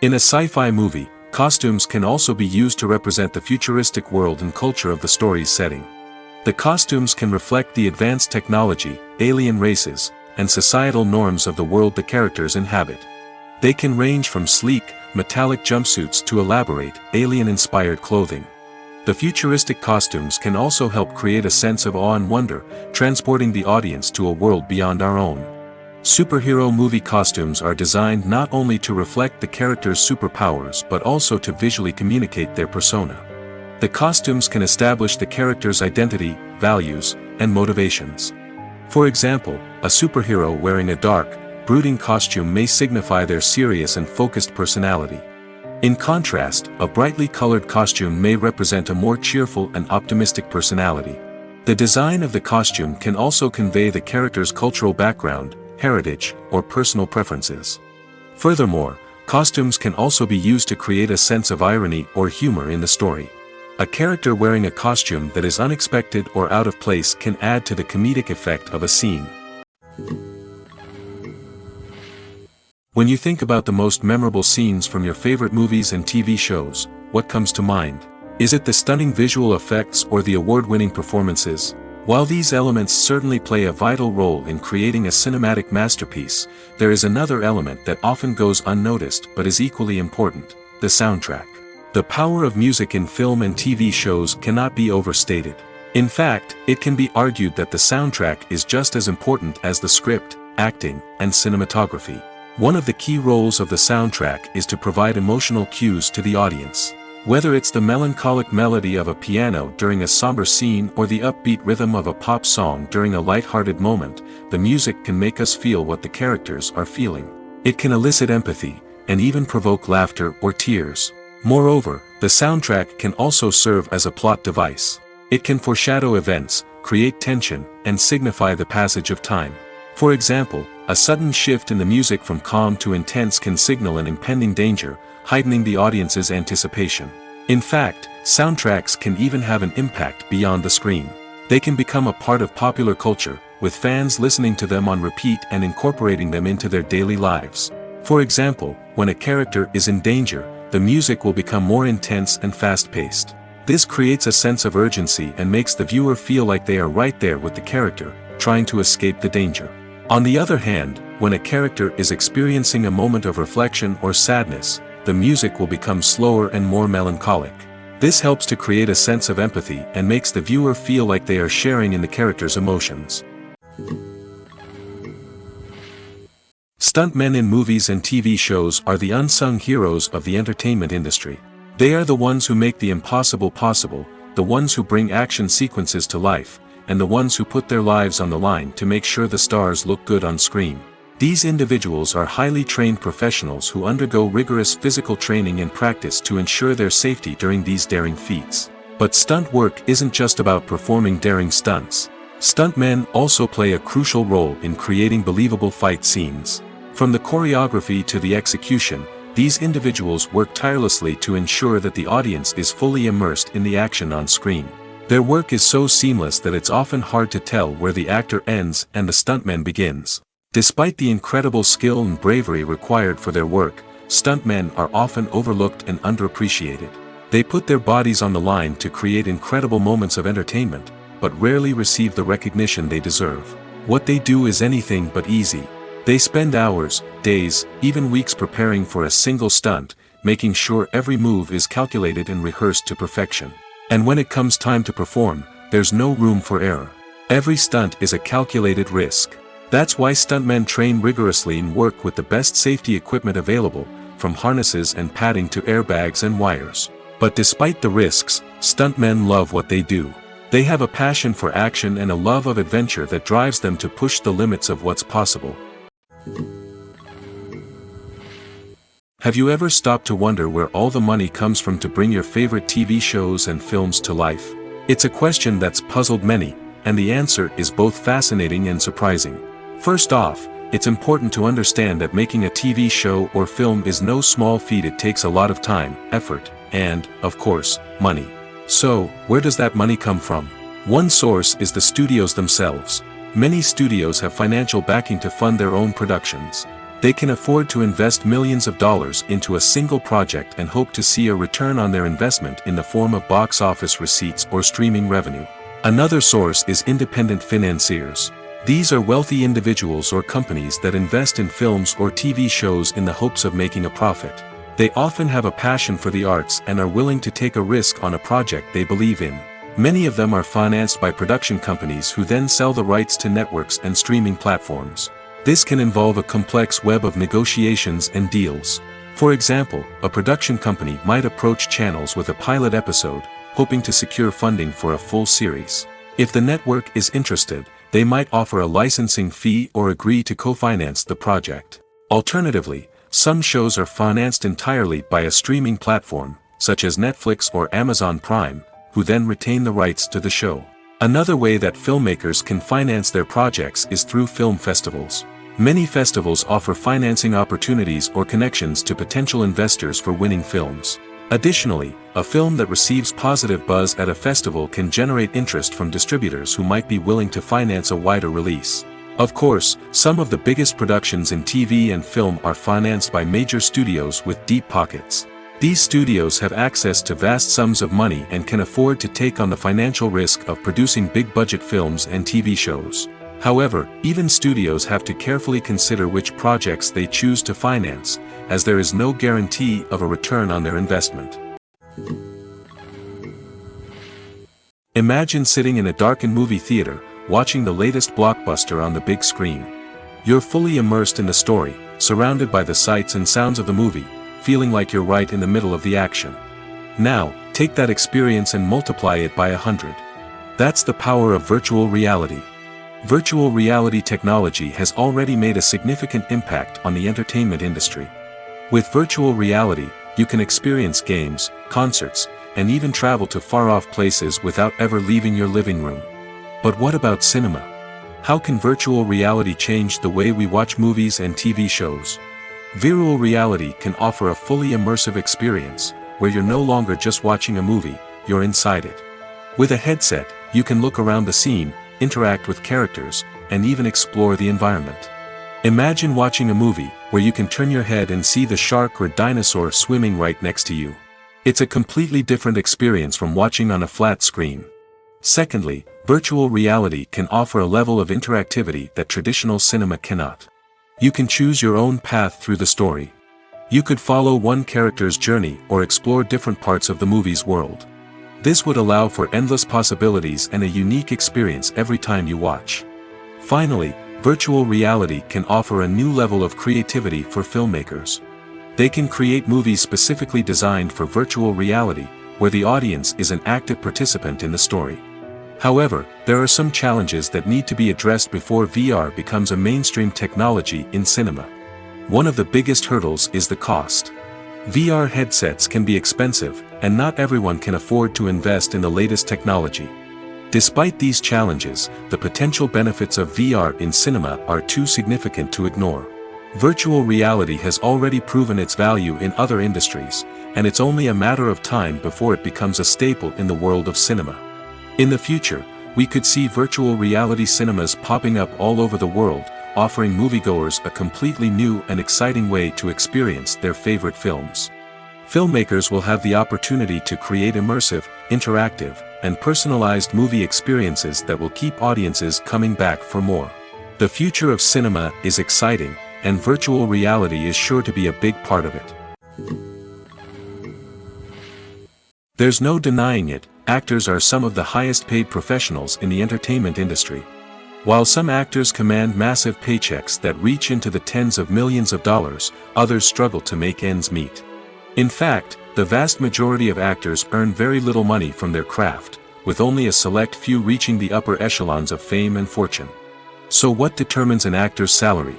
In a sci-fi movie, costumes can also be used to represent the futuristic world and culture of the story's setting. The costumes can reflect the advanced technology, alien races, and societal norms of the world the characters inhabit. They can range from sleek, metallic jumpsuits to elaborate, alien-inspired clothing. The futuristic costumes can also help create a sense of awe and wonder, transporting the audience to a world beyond our own. Superhero movie costumes are designed not only to reflect the character's superpowers but also to visually communicate their persona. The costumes can establish the character's identity, values, and motivations. For example, a superhero wearing a dark, brooding costume may signify their serious and focused personality. In contrast, a brightly colored costume may represent a more cheerful and optimistic personality. The design of the costume can also convey the character's cultural background, heritage, or personal preferences. Furthermore, costumes can also be used to create a sense of irony or humor in the story. A character wearing a costume that is unexpected or out of place can add to the comedic effect of a scene. When you think about the most memorable scenes from your favorite movies and TV shows, what comes to mind? Is it the stunning visual effects or the award-winning performances? While these elements certainly play a vital role in creating a cinematic masterpiece, there is another element that often goes unnoticed but is equally important: the soundtrack. The power of music in film and TV shows cannot be overstated. In fact, it can be argued that the soundtrack is just as important as the script, acting, and cinematography. One of the key roles of the soundtrack is to provide emotional cues to the audience. Whether it's the melancholic melody of a piano during a somber scene or the upbeat rhythm of a pop song during a light-hearted moment, the music can make us feel what the characters are feeling. It can elicit empathy, and even provoke laughter or tears. Moreover, the soundtrack can also serve as a plot device. It can foreshadow events, create tension, and signify the passage of time. For example, a sudden shift in the music from calm to intense can signal an impending danger, heightening the audience's anticipation. In fact, soundtracks can even have an impact beyond the screen. They can become a part of popular culture, with fans listening to them on repeat and incorporating them into their daily lives. For example, when a character is in danger, the music will become more intense and fast-paced. This creates a sense of urgency and makes the viewer feel like they are right there with the character, trying to escape the danger. On the other hand, when a character is experiencing a moment of reflection or sadness, the music will become slower and more melancholic. This helps to create a sense of empathy and makes the viewer feel like they are sharing in the character's emotions. Stuntmen in movies and TV shows are the unsung heroes of the entertainment industry. They are the ones who make the impossible possible, the ones who bring action sequences to life, and the ones who put their lives on the line to make sure the stars look good on screen. These individuals are highly trained professionals who undergo rigorous physical training and practice to ensure their safety during these daring feats. But stunt work isn't just about performing daring stunts. Stuntmen also play a crucial role in creating believable fight scenes. From the choreography to the execution, these individuals work tirelessly to ensure that the audience is fully immersed in the action on screen. Their work is so seamless that it's often hard to tell where the actor ends and the stuntman begins. Despite the incredible skill and bravery required for their work, stuntmen are often overlooked and underappreciated. They put their bodies on the line to create incredible moments of entertainment, but rarely receive the recognition they deserve. What they do is anything but easy. They spend hours, days, even weeks preparing for a single stunt, making sure every move is calculated and rehearsed to perfection. And when it comes time to perform, there's no room for error. Every stunt is a calculated risk. That's why stuntmen train rigorously and work with the best safety equipment available, from harnesses and padding to airbags and wires. But despite the risks, stuntmen love what they do. They have a passion for action and a love of adventure that drives them to push the limits of what's possible. Have you ever stopped to wonder where all the money comes from to bring your favorite TV shows and films to life? It's a question that's puzzled many, and the answer is both fascinating and surprising. First off, it's important to understand that making a TV show or film is no small feat. It takes a lot of time, effort, and, of course, money. So, where does that money come from? One source is the studios themselves. Many studios have financial backing to fund their own productions. They can afford to invest millions of dollars into a single project and hope to see a return on their investment in the form of box office receipts or streaming revenue. Another source is independent financiers. These are wealthy individuals or companies that invest in films or TV shows in the hopes of making a profit. They often have a passion for the arts and are willing to take a risk on a project they believe in. Many of them are financed by production companies who then sell the rights to networks and streaming platforms. This can involve a complex web of negotiations and deals. For example, a production company might approach channels with a pilot episode, hoping to secure funding for a full series. If the network is interested, they might offer a licensing fee or agree to co-finance the project. Alternatively, some shows are financed entirely by a streaming platform, such as Netflix or Amazon Prime, who then retain the rights to the show. Another way that filmmakers can finance their projects is through film festivals. Many festivals offer financing opportunities or connections to potential investors for winning films. Additionally, a film that receives positive buzz at a festival can generate interest from distributors who might be willing to finance a wider release. Of course, some of the biggest productions in TV and film are financed by major studios with deep pockets. These studios have access to vast sums of money and can afford to take on the financial risk of producing big-budget films and TV shows. However, even studios have to carefully consider which projects they choose to finance, as there is no guarantee of a return on their investment. Imagine sitting in a darkened movie theater, watching the latest blockbuster on the big screen. You're fully immersed in the story, surrounded by the sights and sounds of the movie, feeling like you're right in the middle of the action. Now, take that experience and multiply it by 100. That's the power of virtual reality. Virtual reality technology has already made a significant impact on the entertainment industry. With virtual reality, you can experience games, concerts, and even travel to far-off places without ever leaving your living room. But what about cinema? How can virtual reality change the way we watch movies and TV shows? Virtual reality can offer a fully immersive experience, where you're no longer just watching a movie, you're inside it. With a headset, you can look around the scene, interact with characters, and even explore the environment. Imagine watching a movie, where you can turn your head and see the shark or dinosaur swimming right next to you. It's a completely different experience from watching on a flat screen. Secondly, virtual reality can offer a level of interactivity that traditional cinema cannot. You can choose your own path through the story. You could follow one character's journey or explore different parts of the movie's world. This would allow for endless possibilities and a unique experience every time you watch. Finally, virtual reality can offer a new level of creativity for filmmakers. They can create movies specifically designed for virtual reality, where the audience is an active participant in the story. However, there are some challenges that need to be addressed before VR becomes a mainstream technology in cinema. One of the biggest hurdles is the cost. VR headsets can be expensive, and not everyone can afford to invest in the latest technology. Despite these challenges, the potential benefits of VR in cinema are too significant to ignore. Virtual reality has already proven its value in other industries, and it's only a matter of time before it becomes a staple in the world of cinema. In the future, we could see virtual reality cinemas popping up all over the world, offering moviegoers a completely new and exciting way to experience their favorite films. Filmmakers will have the opportunity to create immersive, interactive, and personalized movie experiences that will keep audiences coming back for more. The future of cinema is exciting, and virtual reality is sure to be a big part of it. There's no denying it, actors are some of the highest paid professionals in the entertainment industry. While some actors command massive paychecks that reach into the tens of millions of dollars, others struggle to make ends meet. In fact, the vast majority of actors earn very little money from their craft, with only a select few reaching the upper echelons of fame and fortune. So what determines an actor's salary?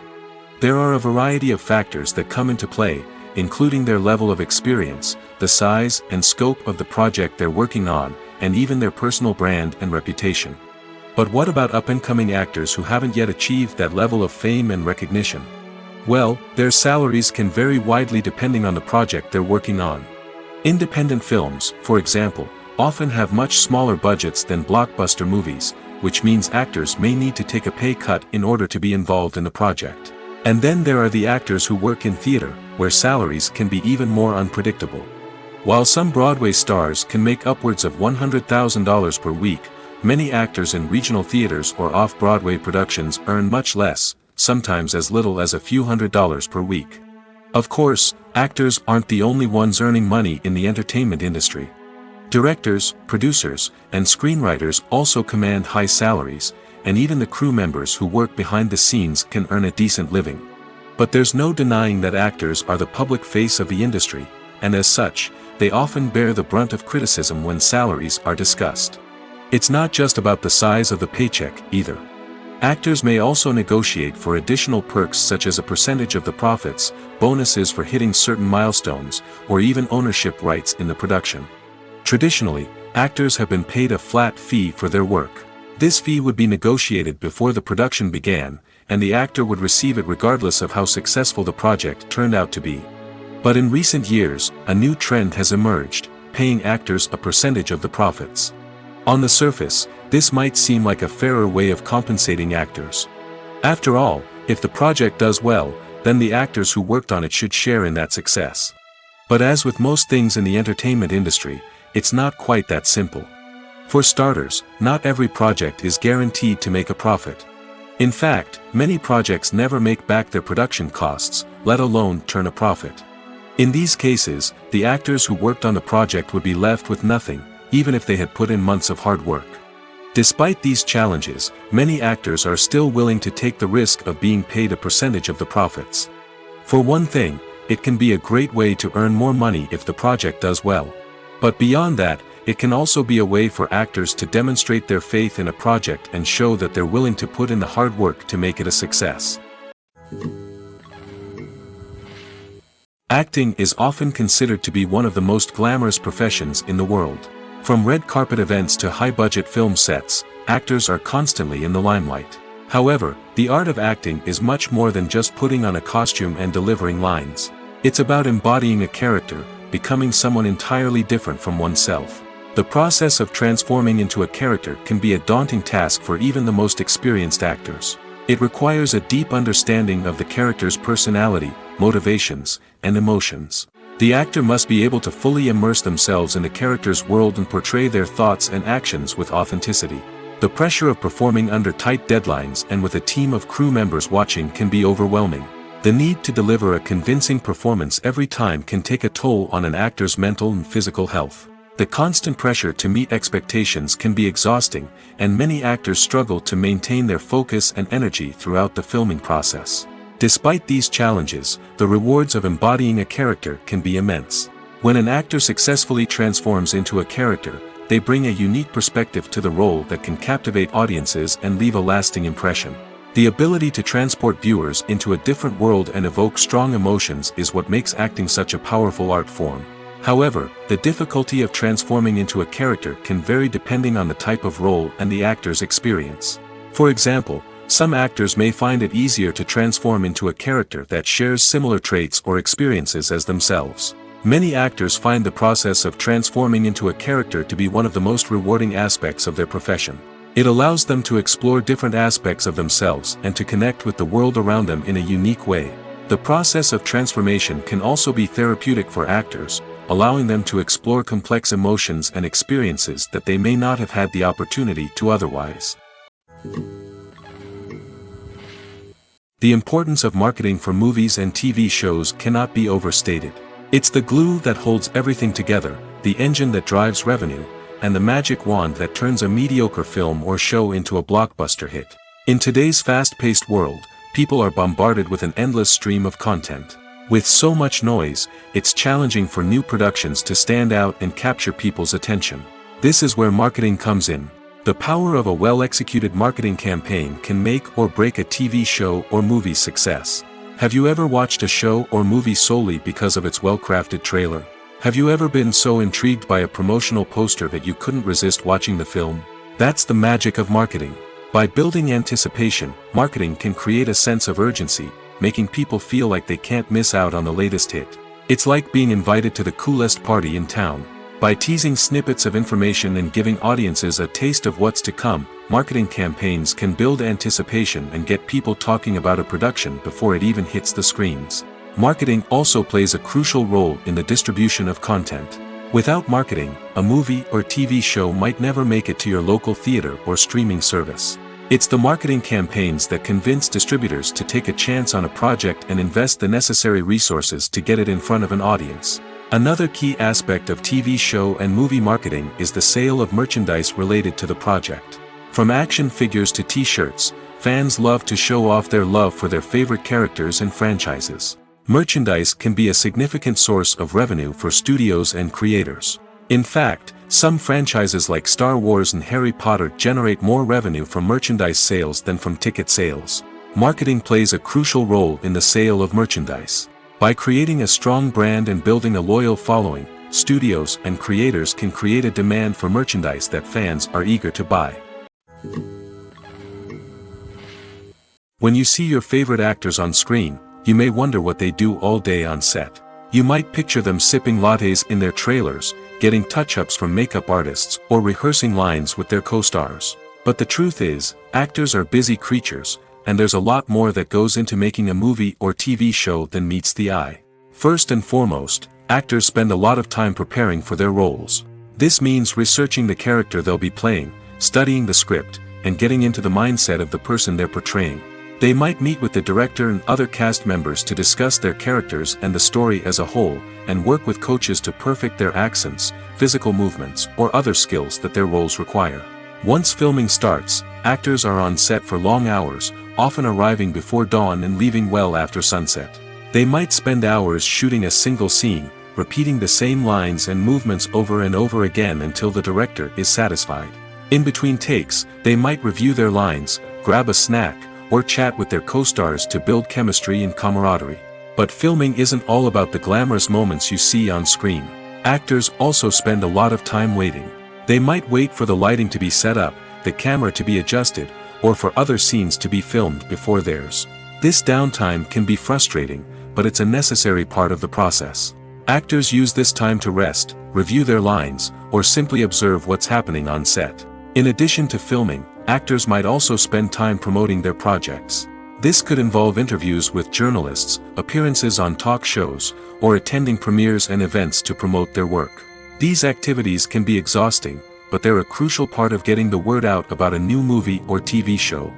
There are a variety of factors that come into play, including their level of experience, the size and scope of the project they're working on, and even their personal brand and reputation. But what about up-and-coming actors who haven't yet achieved that level of fame and recognition? Well, their salaries can vary widely depending on the project they're working on. Independent films, for example, often have much smaller budgets than blockbuster movies, which means actors may need to take a pay cut in order to be involved in the project. And then there are the actors who work in theater, where salaries can be even more unpredictable. While some Broadway stars can make upwards of $100,000 per week, many actors in regional theaters or off-Broadway productions earn much less, sometimes as little as a few $100s per week. Of course, actors aren't the only ones earning money in the entertainment industry. Directors, producers, and screenwriters also command high salaries, and even the crew members who work behind the scenes can earn a decent living. But there's no denying that actors are the public face of the industry, and as such, they often bear the brunt of criticism when salaries are discussed. It's not just about the size of the paycheck, either. Actors may also negotiate for additional perks such as a percentage of the profits, bonuses for hitting certain milestones, or even ownership rights in the production. Traditionally, actors have been paid a flat fee for their work. This fee would be negotiated before the production began, and the actor would receive it regardless of how successful the project turned out to be. But in recent years, a new trend has emerged, paying actors a percentage of the profits. On the surface, this might seem like a fairer way of compensating actors. After all, if the project does well, then the actors who worked on it should share in that success. But as with most things in the entertainment industry, it's not quite that simple. For starters, not every project is guaranteed to make a profit. In fact, many projects never make back their production costs, let alone turn a profit. In these cases, the actors who worked on the project would be left with nothing, even if they had put in months of hard work. Despite these challenges, many actors are still willing to take the risk of being paid a percentage of the profits. For one thing, it can be a great way to earn more money if the project does well. But beyond that, it can also be a way for actors to demonstrate their faith in a project and show that they're willing to put in the hard work to make it a success. Acting is often considered to be one of the most glamorous professions in the world. From red carpet events to high-budget film sets, actors are constantly in the limelight. However, the art of acting is much more than just putting on a costume and delivering lines. It's about embodying a character, becoming someone entirely different from oneself. The process of transforming into a character can be a daunting task for even the most experienced actors. It requires a deep understanding of the character's personality, motivations, and emotions. The actor must be able to fully immerse themselves in the character's world and portray their thoughts and actions with authenticity. The pressure of performing under tight deadlines and with a team of crew members watching can be overwhelming. The need to deliver a convincing performance every time can take a toll on an actor's mental and physical health. The constant pressure to meet expectations can be exhausting, and many actors struggle to maintain their focus and energy throughout the filming process. Despite these challenges, the rewards of embodying a character can be immense. When an actor successfully transforms into a character, they bring a unique perspective to the role that can captivate audiences and leave a lasting impression. The ability to transport viewers into a different world and evoke strong emotions is what makes acting such a powerful art form. However, the difficulty of transforming into a character can vary depending on the type of role and the actor's experience. For example, some actors may find it easier to transform into a character that shares similar traits or experiences as themselves. Many actors find the process of transforming into a character to be one of the most rewarding aspects of their profession. It allows them to explore different aspects of themselves and to connect with the world around them in a unique way. The process of transformation can also be therapeutic for actors, allowing them to explore complex emotions and experiences that they may not have had the opportunity to otherwise. The importance of marketing for movies and TV shows cannot be overstated. It's the glue that holds everything together, the engine that drives revenue, and the magic wand that turns a mediocre film or show into a blockbuster hit. In today's fast-paced world, people are bombarded with an endless stream of content. With so much noise, it's challenging for new productions to stand out and capture people's attention. This is where marketing comes in. The power of a well-executed marketing campaign can make or break a TV show or movie's success. Have you ever watched a show or movie solely because of its well-crafted trailer? Have you ever been so intrigued by a promotional poster that you couldn't resist watching the film? That's the magic of marketing. By building anticipation, marketing can create a sense of urgency, making people feel like they can't miss out on the latest hit. It's like being invited to the coolest party in town. By teasing snippets of information and giving audiences a taste of what's to come, marketing campaigns can build anticipation and get people talking about a production before it even hits the screens. Marketing also plays a crucial role in the distribution of content. Without marketing, a movie or TV show might never make it to your local theater or streaming service. It's the marketing campaigns that convince distributors to take a chance on a project and invest the necessary resources to get it in front of an audience. Another key aspect of TV show and movie marketing is the sale of merchandise related to the project. From action figures to t-shirts, fans love to show off their love for their favorite characters and franchises. Merchandise can be a significant source of revenue for studios and creators. In fact, some franchises like Star Wars and Harry Potter generate more revenue from merchandise sales than from ticket sales. Marketing plays a crucial role in the sale of merchandise. By creating a strong brand and building a loyal following, studios and creators can create a demand for merchandise that fans are eager to buy. When you see your favorite actors on screen, you may wonder what they do all day on set. You might picture them sipping lattes in their trailers, getting touch-ups from makeup artists, or rehearsing lines with their co-stars. But the truth is, actors are busy creatures, and there's a lot more that goes into making a movie or TV show than meets the eye. First and foremost, actors spend a lot of time preparing for their roles. This means researching the character they'll be playing, studying the script, and getting into the mindset of the person they're portraying. They might meet with the director and other cast members to discuss their characters and the story as a whole, and work with coaches to perfect their accents, physical movements, or other skills that their roles require. Once filming starts, actors are on set for long hours, often arriving before dawn and leaving well after sunset. They might spend hours shooting a single scene, repeating the same lines and movements over and over again until the director is satisfied. In between takes, they might review their lines, grab a snack, or chat with their co-stars to build chemistry and camaraderie. But filming isn't all about the glamorous moments you see on screen. Actors also spend a lot of time waiting. They might wait for the lighting to be set up, the camera to be adjusted, or for other scenes to be filmed before theirs. This downtime can be frustrating, but it's a necessary part of the process. Actors use this time to rest, review their lines, or simply observe what's happening on set. In addition to filming, actors might also spend time promoting their projects. This could involve interviews with journalists, appearances on talk shows, or attending premieres and events to promote their work. These activities can be exhausting, but they're a crucial part of getting the word out about a new movie or TV show.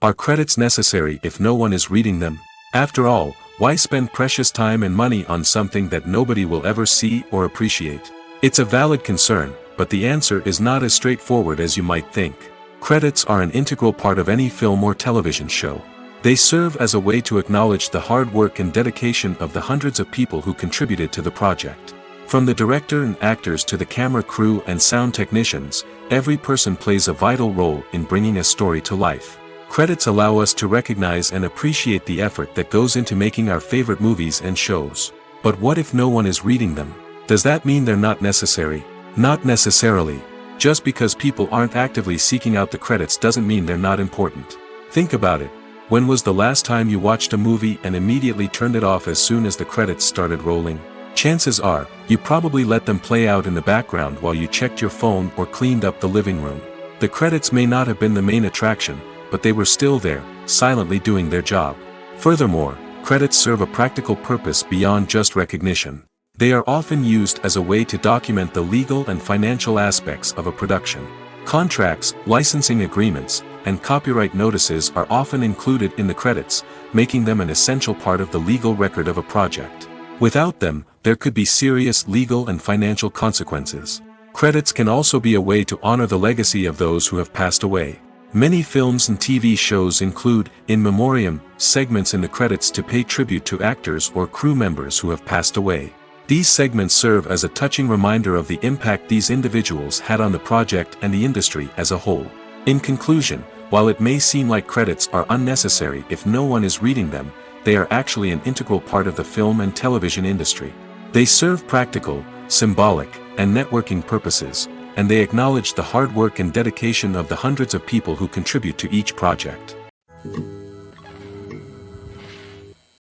Are credits necessary if no one is reading them? After all, why spend precious time and money on something that nobody will ever see or appreciate? It's a valid concern, but the answer is not as straightforward as you might think. Credits are an integral part of any film or television show. They serve as a way to acknowledge the hard work and dedication of the hundreds of people who contributed to the project. From the director and actors to the camera crew and sound technicians, every person plays a vital role in bringing a story to life. Credits allow us to recognize and appreciate the effort that goes into making our favorite movies and shows. But what if no one is reading them? Does that mean they're not necessary? Not necessarily. Just because people aren't actively seeking out the credits doesn't mean they're not important. Think about it. When was the last time you watched a movie and immediately turned it off as soon as the credits started rolling? Chances are, you probably let them play out in the background while you checked your phone or cleaned up the living room. The credits may not have been the main attraction, but they were still there, silently doing their job. Furthermore, credits serve a practical purpose beyond just recognition. They are often used as a way to document the legal and financial aspects of a production. Contracts, licensing agreements, and copyright notices are often included in the credits, making them an essential part of the legal record of a project. Without them, there could be serious legal and financial consequences. Credits can also be a way to honor the legacy of those who have passed away. Many films and TV shows include, in memoriam, segments in the credits to pay tribute to actors or crew members who have passed away. These segments serve as a touching reminder of the impact these individuals had on the project and the industry as a whole. In conclusion, while it may seem like credits are unnecessary if no one is reading them, they are actually an integral part of the film and television industry. They serve practical, symbolic, and networking purposes, and they acknowledge the hard work and dedication of the hundreds of people who contribute to each project.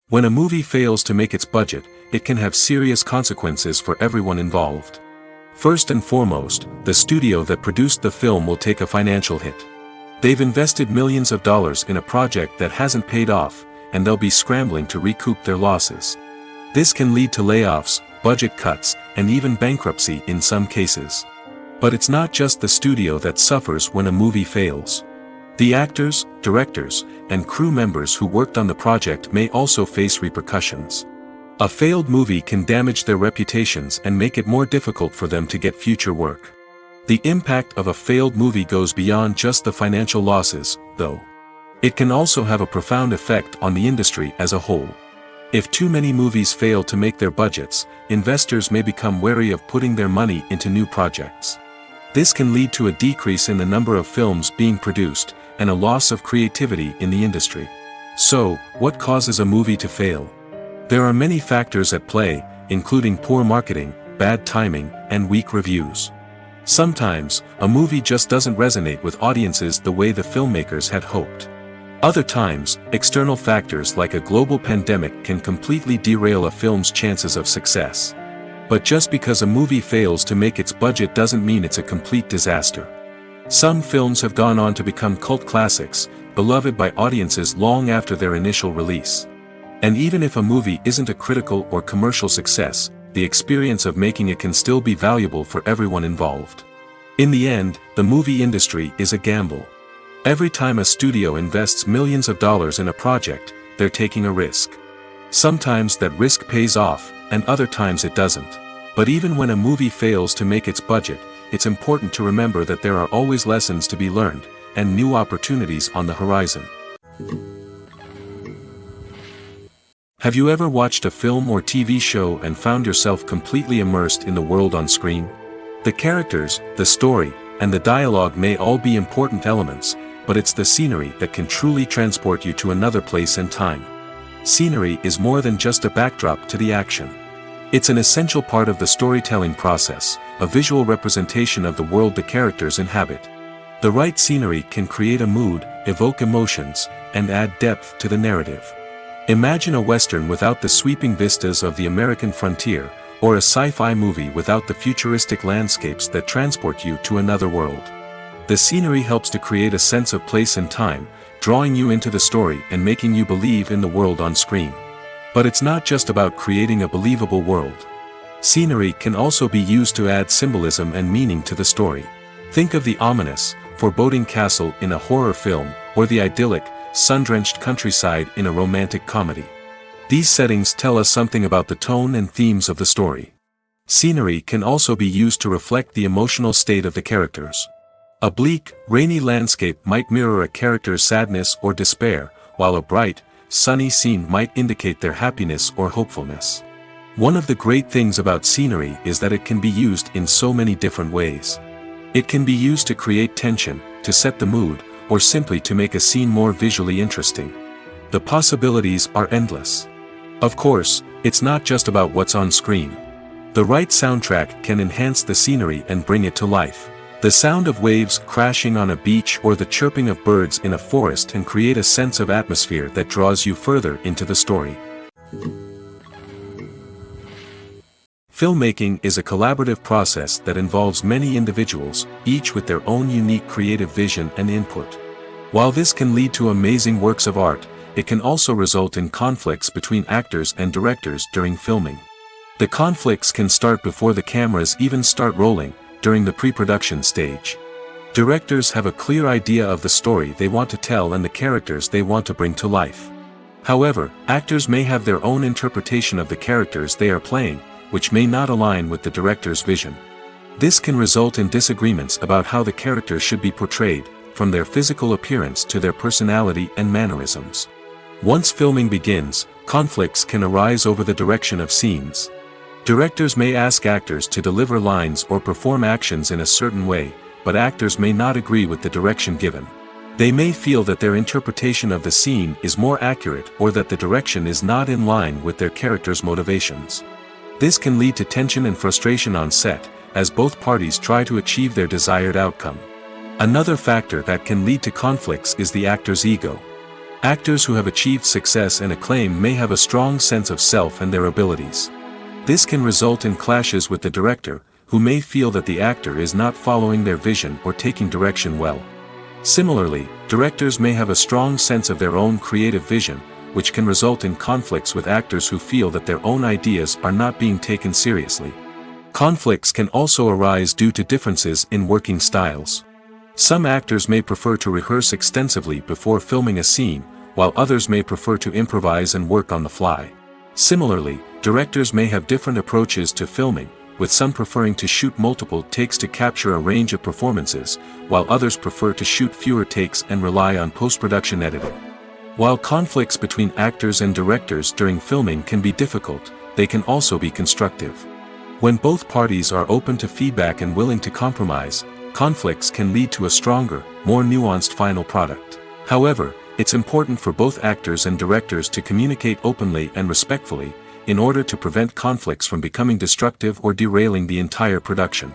When a movie fails to make its budget, it can have serious consequences for everyone involved. First and foremost, the studio that produced the film will take a financial hit. They've invested millions of dollars in a project that hasn't paid off, and they'll be scrambling to recoup their losses. This can lead to layoffs, budget cuts, and even bankruptcy in some cases. But it's not just the studio that suffers when a movie fails. The actors, directors, and crew members who worked on the project may also face repercussions. A failed movie can damage their reputations and make it more difficult for them to get future work. The impact of a failed movie goes beyond just the financial losses, though. It can also have a profound effect on the industry as a whole. If too many movies fail to make their budgets, investors may become wary of putting their money into new projects. This can lead to a decrease in the number of films being produced, and a loss of creativity in the industry. So, what causes a movie to fail? There are many factors at play, including poor marketing, bad timing, and weak reviews. Sometimes, a movie just doesn't resonate with audiences the way the filmmakers had hoped. Other times, external factors like a global pandemic can completely derail a film's chances of success. But just because a movie fails to make its budget doesn't mean it's a complete disaster. Some films have gone on to become cult classics, beloved by audiences long after their initial release. And even if a movie isn't a critical or commercial success, the experience of making it can still be valuable for everyone involved. In the end, the movie industry is a gamble. Every time a studio invests millions of dollars in a project, they're taking a risk. Sometimes that risk pays off, and other times it doesn't. But even when a movie fails to make its budget, it's important to remember that there are always lessons to be learned, and new opportunities on the horizon. Have you ever watched a film or TV show and found yourself completely immersed in the world on screen? The characters, the story, and the dialogue may all be important elements, but it's the scenery that can truly transport you to another place and time. Scenery is more than just a backdrop to the action. It's an essential part of the storytelling process, a visual representation of the world the characters inhabit. The right scenery can create a mood, evoke emotions, and add depth to the narrative. Imagine a Western without the sweeping vistas of the American frontier, or a sci-fi movie without the futuristic landscapes that transport you to another world. The scenery helps to create a sense of place and time, drawing you into the story and making you believe in the world on screen. But it's not just about creating a believable world. Scenery can also be used to add symbolism and meaning to the story. Think of the ominous, foreboding castle in a horror film, or the idyllic, sun-drenched countryside in a romantic comedy. These settings tell us something about the tone and themes of the story. Scenery can also be used to reflect the emotional state of the characters. A bleak, rainy landscape might mirror a character's sadness or despair, while a bright, sunny scene might indicate their happiness or hopefulness. One of the great things about scenery is that it can be used in so many different ways. It can be used to create tension, to set the mood, or simply to make a scene more visually interesting. The possibilities are endless. Of course, it's not just about what's on screen. The right soundtrack can enhance the scenery and bring it to life. The sound of waves crashing on a beach or the chirping of birds in a forest can create a sense of atmosphere that draws you further into the story. Filmmaking is a collaborative process that involves many individuals, each with their own unique creative vision and input. While this can lead to amazing works of art, it can also result in conflicts between actors and directors during filming. The conflicts can start before the cameras even start rolling, during the pre-production stage. Directors have a clear idea of the story they want to tell and the characters they want to bring to life. However, actors may have their own interpretation of the characters they are playing, which may not align with the director's vision. This can result in disagreements about how the characters should be portrayed, from their physical appearance to their personality and mannerisms. Once filming begins, conflicts can arise over the direction of scenes. Directors may ask actors to deliver lines or perform actions in a certain way, but actors may not agree with the direction given. They may feel that their interpretation of the scene is more accurate or that the direction is not in line with their character's motivations. This can lead to tension and frustration on set, as both parties try to achieve their desired outcome. Another factor that can lead to conflicts is the actor's ego. Actors who have achieved success and acclaim may have a strong sense of self and their abilities. This can result in clashes with the director, who may feel that the actor is not following their vision or taking direction well. Similarly, directors may have a strong sense of their own creative vision, which can result in conflicts with actors who feel that their own ideas are not being taken seriously. Conflicts can also arise due to differences in working styles. Some actors may prefer to rehearse extensively before filming a scene, while others may prefer to improvise and work on the fly. Similarly, directors may have different approaches to filming, with some preferring to shoot multiple takes to capture a range of performances, while others prefer to shoot fewer takes and rely on post-production editing. While conflicts between actors and directors during filming can be difficult, they can also be constructive. When both parties are open to feedback and willing to compromise, conflicts can lead to a stronger, more nuanced final product. However, it's important for both actors and directors to communicate openly and respectfully, in order to prevent conflicts from becoming destructive or derailing the entire production.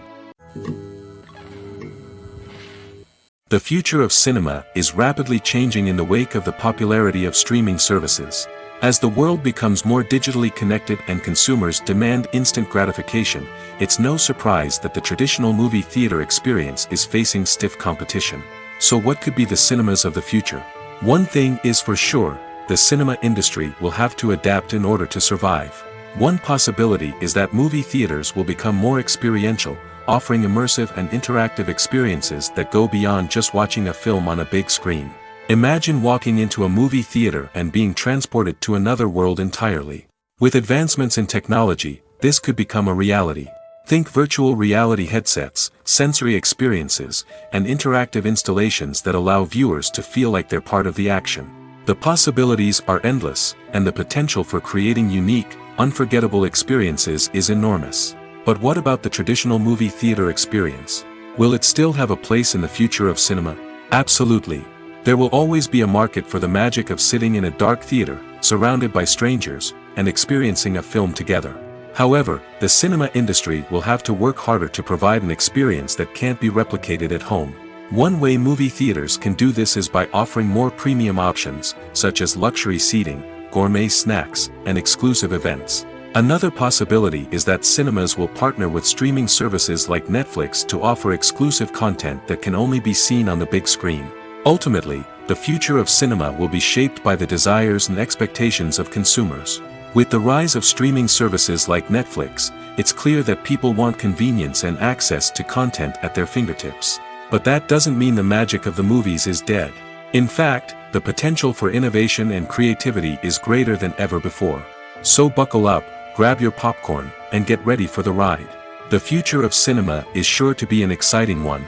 The future of cinema is rapidly changing in the wake of the popularity of streaming services. As the world becomes more digitally connected and consumers demand instant gratification, it's no surprise that the traditional movie theater experience is facing stiff competition. So what could be the cinemas of the future? One thing is for sure, the cinema industry will have to adapt in order to survive. One possibility is that movie theaters will become more experiential, offering immersive and interactive experiences that go beyond just watching a film on a big screen. Imagine walking into a movie theater and being transported to another world entirely. With advancements in technology, this could become a reality. Think virtual reality headsets, sensory experiences, and interactive installations that allow viewers to feel like they're part of the action. The possibilities are endless, and the potential for creating unique, unforgettable experiences is enormous. But what about the traditional movie theater experience? Will it still have a place in the future of cinema? Absolutely. There will always be a market for the magic of sitting in a dark theater, surrounded by strangers, and experiencing a film together. However, the cinema industry will have to work harder to provide an experience that can't be replicated at home. One way movie theaters can do this is by offering more premium options, such as luxury seating, gourmet snacks, and exclusive events. Another possibility is that cinemas will partner with streaming services like Netflix to offer exclusive content that can only be seen on the big screen. Ultimately, the future of cinema will be shaped by the desires and expectations of consumers. With the rise of streaming services like Netflix, it's clear that people want convenience and access to content at their fingertips. But that doesn't mean the magic of the movies is dead. In fact, the potential for innovation and creativity is greater than ever before. So buckle up, grab your popcorn, and get ready for the ride. The future of cinema is sure to be an exciting one.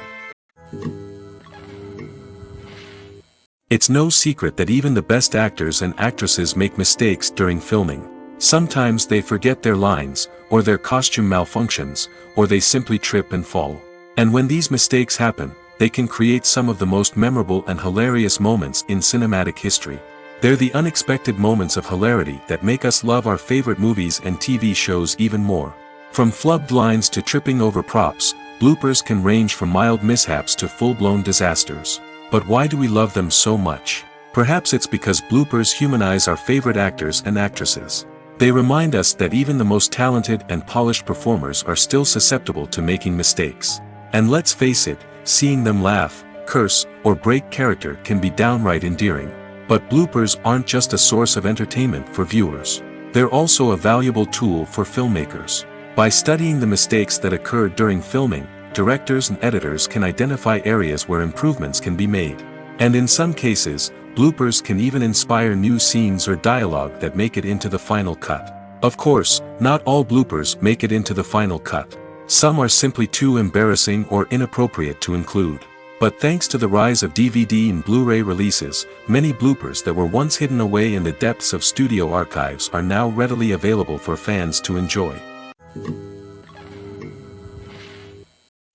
It's no secret that even the best actors and actresses make mistakes during filming. Sometimes they forget their lines, or their costume malfunctions, or they simply trip and fall. And when these mistakes happen, they can create some of the most memorable and hilarious moments in cinematic history. They're the unexpected moments of hilarity that make us love our favorite movies and TV shows even more. From flubbed lines to tripping over props, bloopers can range from mild mishaps to full-blown disasters. But why do we love them so much? Perhaps it's because bloopers humanize our favorite actors and actresses. They remind us that even the most talented and polished performers are still susceptible to making mistakes. And let's face it, seeing them laugh, curse, or break character can be downright endearing. But bloopers aren't just a source of entertainment for viewers. They're also a valuable tool for filmmakers. By studying the mistakes that occurred during filming, directors and editors can identify areas where improvements can be made. And in some cases, bloopers can even inspire new scenes or dialogue that make it into the final cut. Of course, not all bloopers make it into the final cut. Some are simply too embarrassing or inappropriate to include. But thanks to the rise of DVD and Blu-ray releases, many bloopers that were once hidden away in the depths of studio archives are now readily available for fans to enjoy.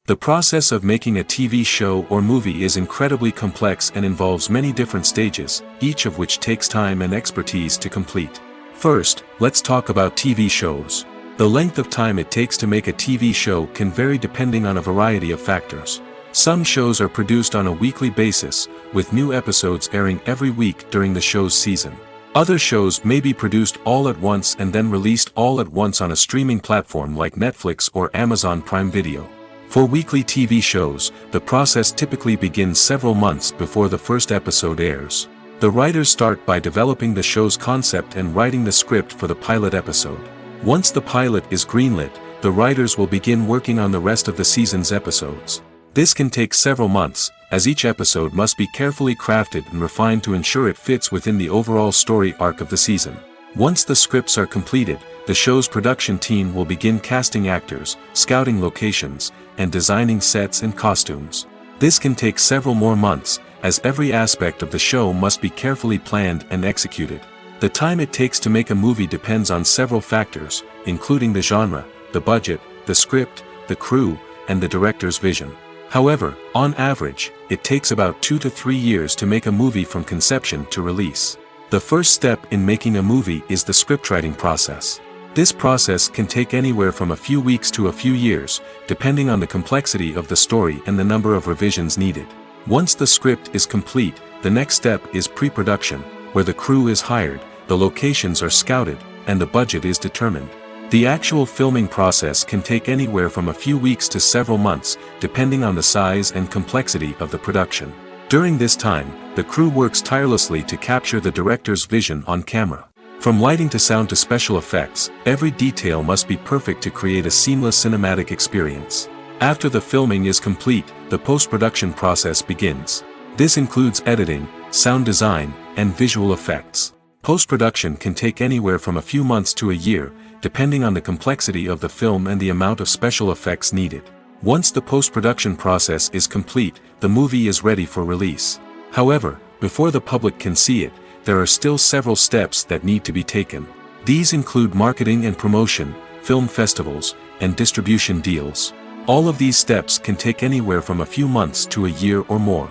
The process of making a TV show or movie is incredibly complex and involves many different stages, each of which takes time and expertise to complete. First, let's talk about TV shows. The length of time it takes to make a TV show can vary depending on a variety of factors. Some shows are produced on a weekly basis, with new episodes airing every week during the show's season. Other shows may be produced all at once and then released all at once on a streaming platform like Netflix or Amazon Prime Video. For weekly TV shows, the process typically begins several months before the first episode airs. The writers start by developing the show's concept and writing the script for the pilot episode. Once the pilot is greenlit, the writers will begin working on the rest of the season's episodes. This can take several months, as each episode must be carefully crafted and refined to ensure it fits within the overall story arc of the season. Once the scripts are completed, the show's production team will begin casting actors, scouting locations, and designing sets and costumes. This can take several more months, as every aspect of the show must be carefully planned and executed. The time it takes to make a movie depends on several factors, including the genre, the budget, the script, the crew, and the director's vision. However, on average, it takes about 2 to 3 years to make a movie from conception to release. The first step in making a movie is the scriptwriting process. This process can take anywhere from a few weeks to a few years, depending on the complexity of the story and the number of revisions needed. Once the script is complete, the next step is pre-production, where the crew is hired, the locations are scouted, and the budget is determined. The actual filming process can take anywhere from a few weeks to several months, depending on the size and complexity of the production. During this time, the crew works tirelessly to capture the director's vision on camera. From lighting to sound to special effects, every detail must be perfect to create a seamless cinematic experience. After the filming is complete, the post-production process begins. This includes editing, sound design, and visual effects. Post-production can take anywhere from a few months to a year, depending on the complexity of the film and the amount of special effects needed. Once the post-production process is complete, the movie is ready for release. However, before the public can see it, there are still several steps that need to be taken. These include marketing and promotion, film festivals, and distribution deals. All of these steps can take anywhere from a few months to a year or more.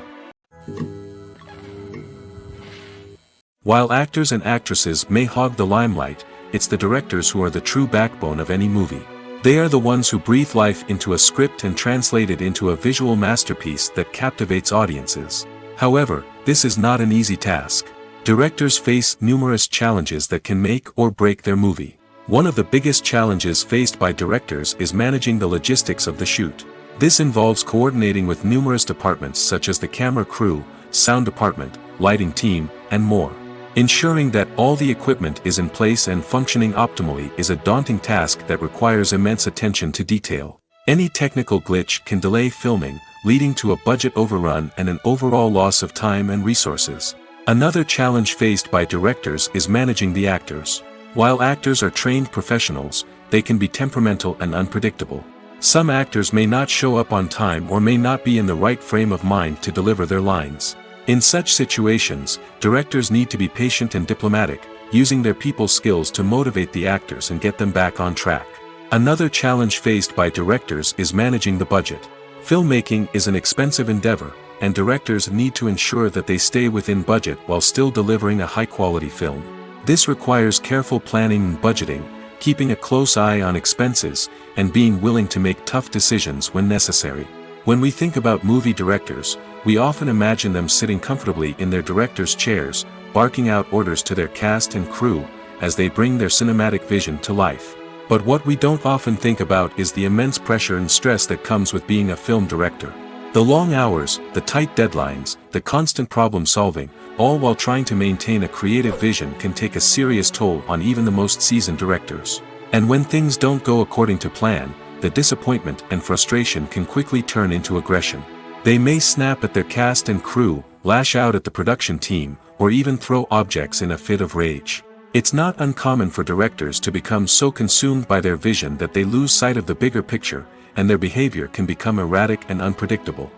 While actors and actresses may hog the limelight, it's the directors who are the true backbone of any movie. They are the ones who breathe life into a script and translate it into a visual masterpiece that captivates audiences. However, this is not an easy task. Directors face numerous challenges that can make or break their movie. One of the biggest challenges faced by directors is managing the logistics of the shoot. This involves coordinating with numerous departments such as the camera crew, sound department, lighting team, and more. Ensuring that all the equipment is in place and functioning optimally is a daunting task that requires immense attention to detail. Any technical glitch can delay filming, leading to a budget overrun and an overall loss of time and resources. Another challenge faced by directors is managing the actors. While actors are trained professionals, they can be temperamental and unpredictable. Some actors may not show up on time or may not be in the right frame of mind to deliver their lines. In such situations, directors need to be patient and diplomatic, using their people skills to motivate the actors and get them back on track. Another challenge faced by directors is managing the budget. Filmmaking is an expensive endeavor, and directors need to ensure that they stay within budget while still delivering a high-quality film. This requires careful planning and budgeting, keeping a close eye on expenses, and being willing to make tough decisions when necessary. When we think about movie directors, we often imagine them sitting comfortably in their director's chairs, barking out orders to their cast and crew, as they bring their cinematic vision to life. But what we don't often think about is the immense pressure and stress that comes with being a film director. The long hours, the tight deadlines, the constant problem solving, all while trying to maintain a creative vision can take a serious toll on even the most seasoned directors. And when things don't go according to plan, the disappointment and frustration can quickly turn into aggression. They may snap at their cast and crew, lash out at the production team, or even throw objects in a fit of rage. It's not uncommon for directors to become so consumed by their vision that they lose sight of the bigger picture, and their behavior can become erratic and unpredictable.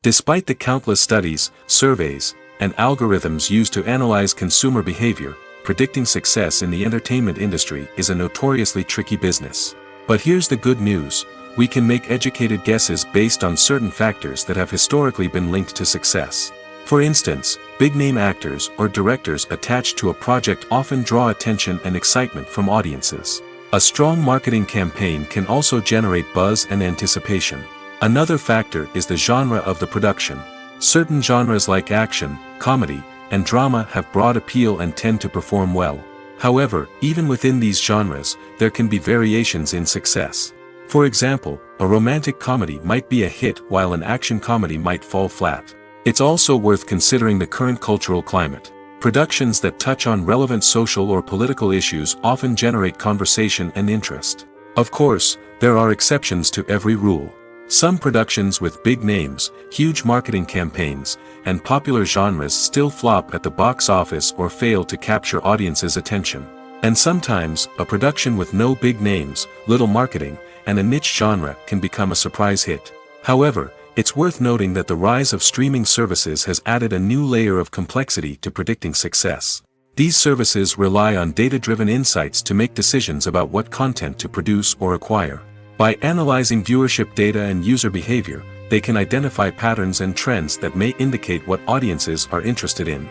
Despite the countless studies, surveys, and algorithms used to analyze consumer behavior, predicting success in the entertainment industry is a notoriously tricky business. But here's the good news: we can make educated guesses based on certain factors that have historically been linked to success. For instance, big-name actors or directors attached to a project often draw attention and excitement from audiences. A strong marketing campaign can also generate buzz and anticipation. Another factor is the genre of the production. Certain genres like action, comedy, and drama have broad appeal and tend to perform well. However, even within these genres, there can be variations in success. For example, a romantic comedy might be a hit while an action comedy might fall flat. It's also worth considering the current cultural climate. Productions that touch on relevant social or political issues often generate conversation and interest. Of course, there are exceptions to every rule. Some productions with big names, huge marketing campaigns, and popular genres still flop at the box office or fail to capture audiences' attention. And sometimes, a production with no big names, little marketing, and a niche genre can become a surprise hit. However, it's worth noting that the rise of streaming services has added a new layer of complexity to predicting success. These services rely on data-driven insights to make decisions about what content to produce or acquire. By analyzing viewership data and user behavior, they can identify patterns and trends that may indicate what audiences are interested in.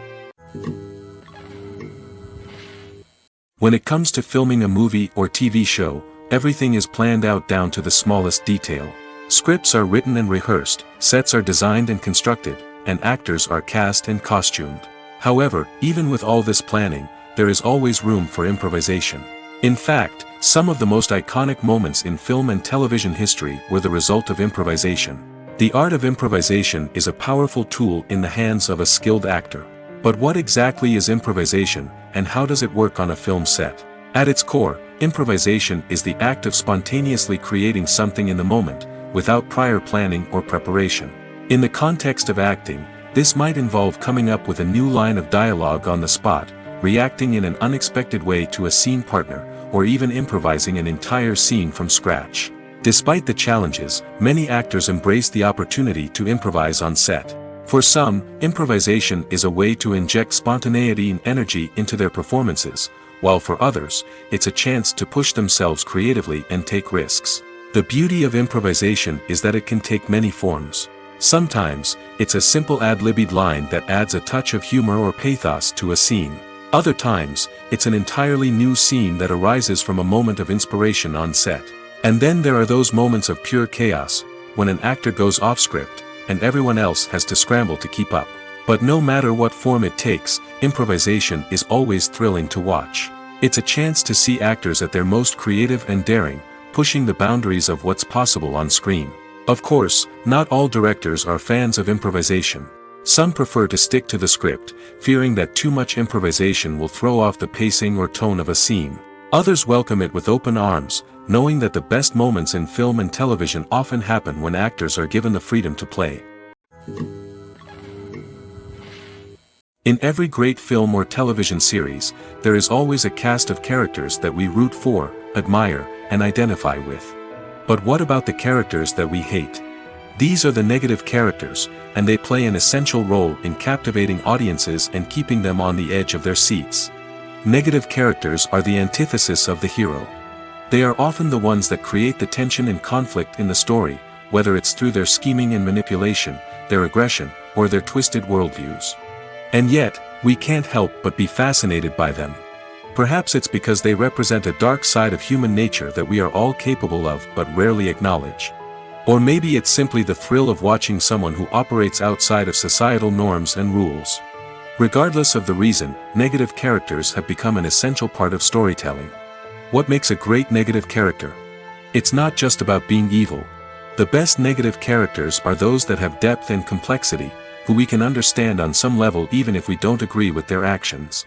When it comes to filming a movie or TV show, everything is planned out down to the smallest detail. Scripts are written and rehearsed, sets are designed and constructed, and actors are cast and costumed. However, even with all this planning, there is always room for improvisation. In fact, some of the most iconic moments in film and television history were the result of improvisation. The art of improvisation is a powerful tool in the hands of a skilled actor. But what exactly is improvisation, and how does it work on a film set? At its core, improvisation is the act of spontaneously creating something in the moment, without prior planning or preparation. In the context of acting, this might involve coming up with a new line of dialogue on the spot, reacting in an unexpected way to a scene partner, or even improvising an entire scene from scratch. Despite the challenges, many actors embrace the opportunity to improvise on set. For some, improvisation is a way to inject spontaneity and energy into their performances, while for others, it's a chance to push themselves creatively and take risks. The beauty of improvisation is that it can take many forms. Sometimes, it's a simple ad-libbed line that adds a touch of humor or pathos to a scene. Other times, it's an entirely new scene that arises from a moment of inspiration on set. And then there are those moments of pure chaos, when an actor goes off script, and everyone else has to scramble to keep up. But no matter what form it takes, improvisation is always thrilling to watch. It's a chance to see actors at their most creative and daring, pushing the boundaries of what's possible on screen. Of course, not all directors are fans of improvisation. Some prefer to stick to the script, fearing that too much improvisation will throw off the pacing or tone of a scene. Others welcome it with open arms, knowing that the best moments in film and television often happen when actors are given the freedom to play. In every great film or television series, there is always a cast of characters that we root for, admire, and identify with. But what about the characters that we hate? These are the negative characters, and they play an essential role in captivating audiences and keeping them on the edge of their seats. Negative characters are the antithesis of the hero. They are often the ones that create the tension and conflict in the story, whether it's through their scheming and manipulation, their aggression, or their twisted worldviews. And yet, we can't help but be fascinated by them. Perhaps it's because they represent a dark side of human nature that we are all capable of but rarely acknowledge. Or maybe it's simply the thrill of watching someone who operates outside of societal norms and rules. Regardless of the reason, negative characters have become an essential part of storytelling. What makes a great negative character? It's not just about being evil. The best negative characters are those that have depth and complexity, who we can understand on some level even if we don't agree with their actions.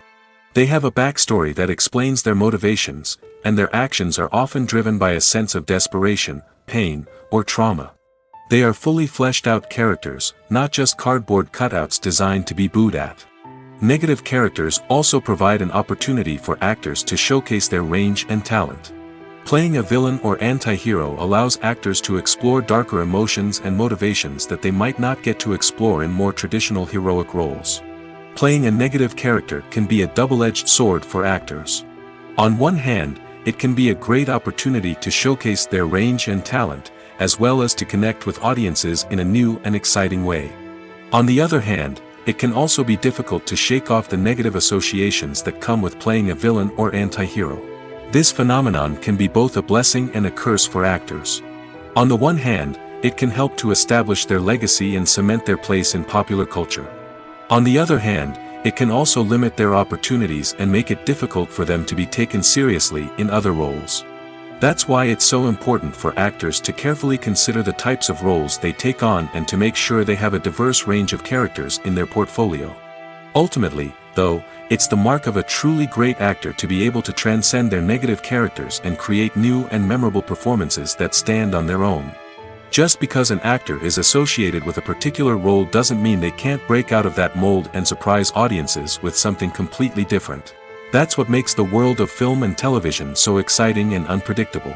They have a backstory that explains their motivations, and their actions are often driven by a sense of desperation, pain, or trauma. They are fully fleshed out characters, not just cardboard cutouts designed to be booed at. Negative characters also provide an opportunity for actors to showcase their range and talent. Playing a villain or anti-hero allows actors to explore darker emotions and motivations that they might not get to explore in more traditional heroic roles. Playing a negative character can be a double-edged sword for actors. On one hand, it can be a great opportunity to showcase their range and talent, as well as to connect with audiences in a new and exciting way. On the other hand, it can also be difficult to shake off the negative associations that come with playing a villain or anti-hero. This phenomenon can be both a blessing and a curse for actors. On the one hand, it can help to establish their legacy and cement their place in popular culture. On the other hand, it can also limit their opportunities and make it difficult for them to be taken seriously in other roles. That's why it's so important for actors to carefully consider the types of roles they take on and to make sure they have a diverse range of characters in their portfolio. Ultimately, though, it's the mark of a truly great actor to be able to transcend their negative characters and create new and memorable performances that stand on their own. Just because an actor is associated with a particular role doesn't mean they can't break out of that mold and surprise audiences with something completely different. That's what makes the world of film and television so exciting and unpredictable.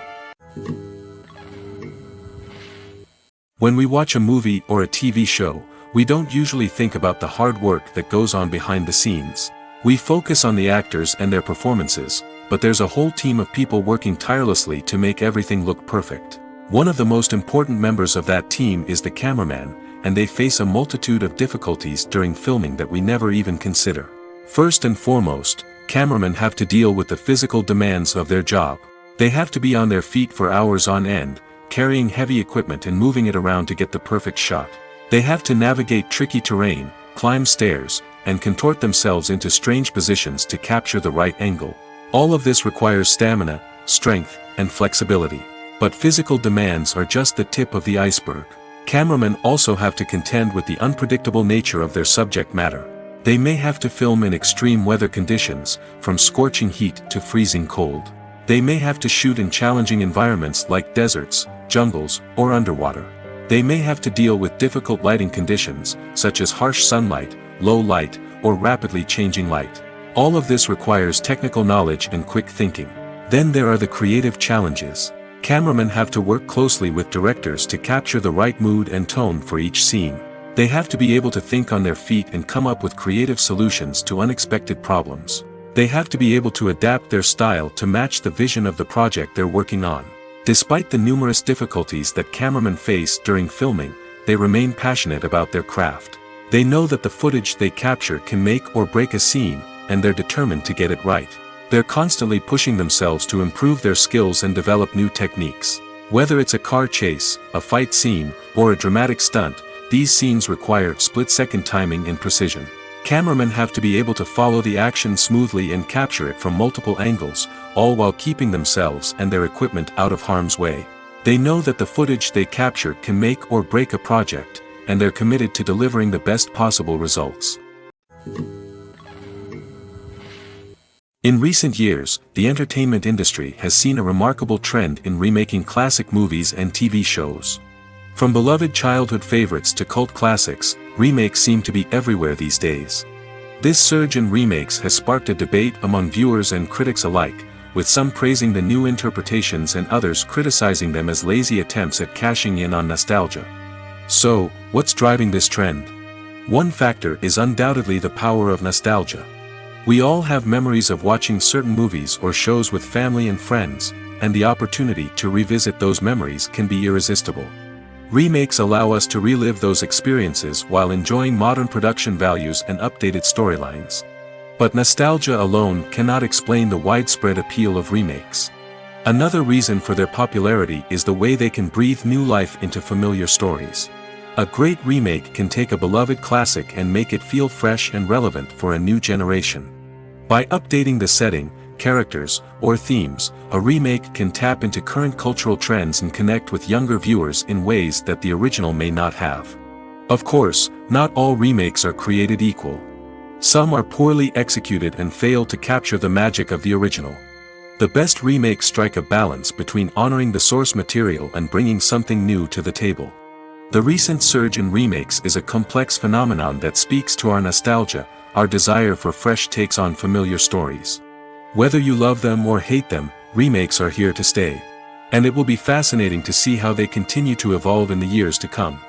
When we watch a movie or a TV show, we don't usually think about the hard work that goes on behind the scenes. We focus on the actors and their performances, but there's a whole team of people working tirelessly to make everything look perfect. One of the most important members of that team is the cameraman, and they face a multitude of difficulties during filming that we never even consider. First and foremost, cameramen have to deal with the physical demands of their job. They have to be on their feet for hours on end, carrying heavy equipment and moving it around to get the perfect shot. They have to navigate tricky terrain, climb stairs, and contort themselves into strange positions to capture the right angle. All of this requires stamina, strength, and flexibility. But physical demands are just the tip of the iceberg. Cameramen also have to contend with the unpredictable nature of their subject matter. They may have to film in extreme weather conditions, from scorching heat to freezing cold. They may have to shoot in challenging environments like deserts, jungles, or underwater. They may have to deal with difficult lighting conditions, such as harsh sunlight, low light, or rapidly changing light. All of this requires technical knowledge and quick thinking. Then there are the creative challenges. Cameramen have to work closely with directors to capture the right mood and tone for each scene. They have to be able to think on their feet and come up with creative solutions to unexpected problems. They have to be able to adapt their style to match the vision of the project they're working on. Despite the numerous difficulties that cameramen face during filming, they remain passionate about their craft. They know that the footage they capture can make or break a scene, and they're determined to get it right. They're constantly pushing themselves to improve their skills and develop new techniques. Whether it's a car chase, a fight scene, or a dramatic stunt, these scenes require split-second timing and precision. Cameramen have to be able to follow the action smoothly and capture it from multiple angles, all while keeping themselves and their equipment out of harm's way. They know that the footage they capture can make or break a project, and they're committed to delivering the best possible results. In recent years, the entertainment industry has seen a remarkable trend in remaking classic movies and TV shows. From beloved childhood favorites to cult classics, remakes seem to be everywhere these days. This surge in remakes has sparked a debate among viewers and critics alike, with some praising the new interpretations and others criticizing them as lazy attempts at cashing in on nostalgia. So, what's driving this trend? One factor is undoubtedly the power of nostalgia. We all have memories of watching certain movies or shows with family and friends, and the opportunity to revisit those memories can be irresistible. Remakes allow us to relive those experiences while enjoying modern production values and updated storylines. But nostalgia alone cannot explain the widespread appeal of remakes. Another reason for their popularity is the way they can breathe new life into familiar stories. A great remake can take a beloved classic and make it feel fresh and relevant for a new generation. By updating the setting, characters, or themes, a remake can tap into current cultural trends and connect with younger viewers in ways that the original may not have. Of course, not all remakes are created equal. Some are poorly executed and fail to capture the magic of the original. The best remakes strike a balance between honoring the source material and bringing something new to the table. The recent surge in remakes is a complex phenomenon that speaks to our nostalgia, our desire for fresh takes on familiar stories. Whether you love them or hate them, remakes are here to stay. And it will be fascinating to see how they continue to evolve in the years to come.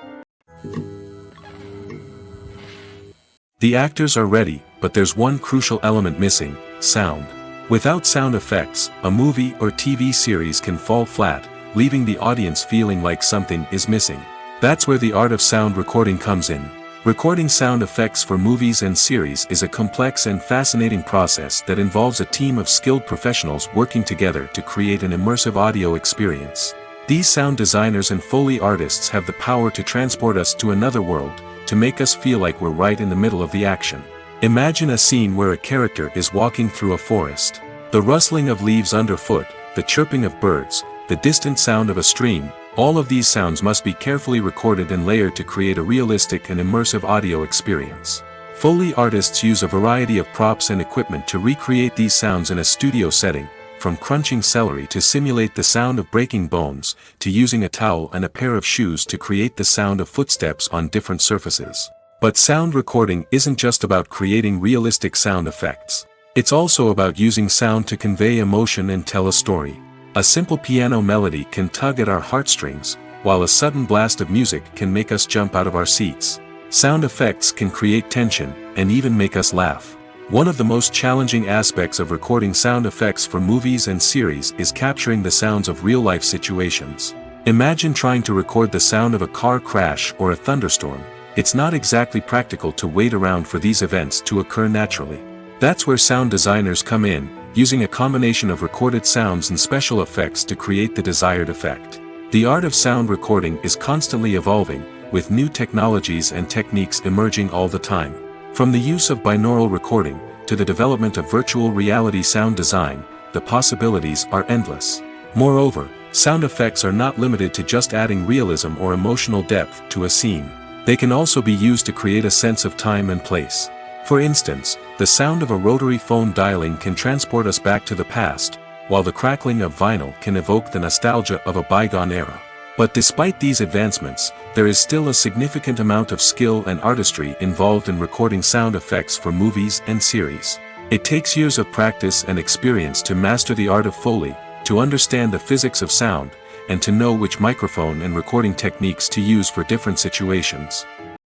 The actors are ready, but there's one crucial element missing: sound. Without sound effects, a movie or TV series can fall flat, leaving the audience feeling like something is missing. That's where the art of sound recording comes in. Recording sound effects for movies and series is a complex and fascinating process that involves a team of skilled professionals working together to create an immersive audio experience. These sound designers and Foley artists have the power to transport us to another world, to make us feel like we're right in the middle of the action. Imagine a scene where a character is walking through a forest. The rustling of leaves underfoot, the chirping of birds, the distant sound of a stream, all of these sounds must be carefully recorded and layered to create a realistic and immersive audio experience. Foley artists use a variety of props and equipment to recreate these sounds in a studio setting, from crunching celery to simulate the sound of breaking bones, to using a towel and a pair of shoes to create the sound of footsteps on different surfaces. But sound recording isn't just about creating realistic sound effects. It's also about using sound to convey emotion and tell a story. A simple piano melody can tug at our heartstrings, while a sudden blast of music can make us jump out of our seats. Sound effects can create tension, and even make us laugh. One of the most challenging aspects of recording sound effects for movies and series is capturing the sounds of real-life situations. Imagine trying to record the sound of a car crash or a thunderstorm. It's not exactly practical to wait around for these events to occur naturally. That's where sound designers come in, using a combination of recorded sounds and special effects to create the desired effect. The art of sound recording is constantly evolving, with new technologies and techniques emerging all the time. From the use of binaural recording, to the development of virtual reality sound design, the possibilities are endless. Moreover, sound effects are not limited to just adding realism or emotional depth to a scene. They can also be used to create a sense of time and place. For instance, the sound of a rotary phone dialing can transport us back to the past, while the crackling of vinyl can evoke the nostalgia of a bygone era. But despite these advancements, there is still a significant amount of skill and artistry involved in recording sound effects for movies and series. It takes years of practice and experience to master the art of Foley, to understand the physics of sound, and to know which microphone and recording techniques to use for different situations.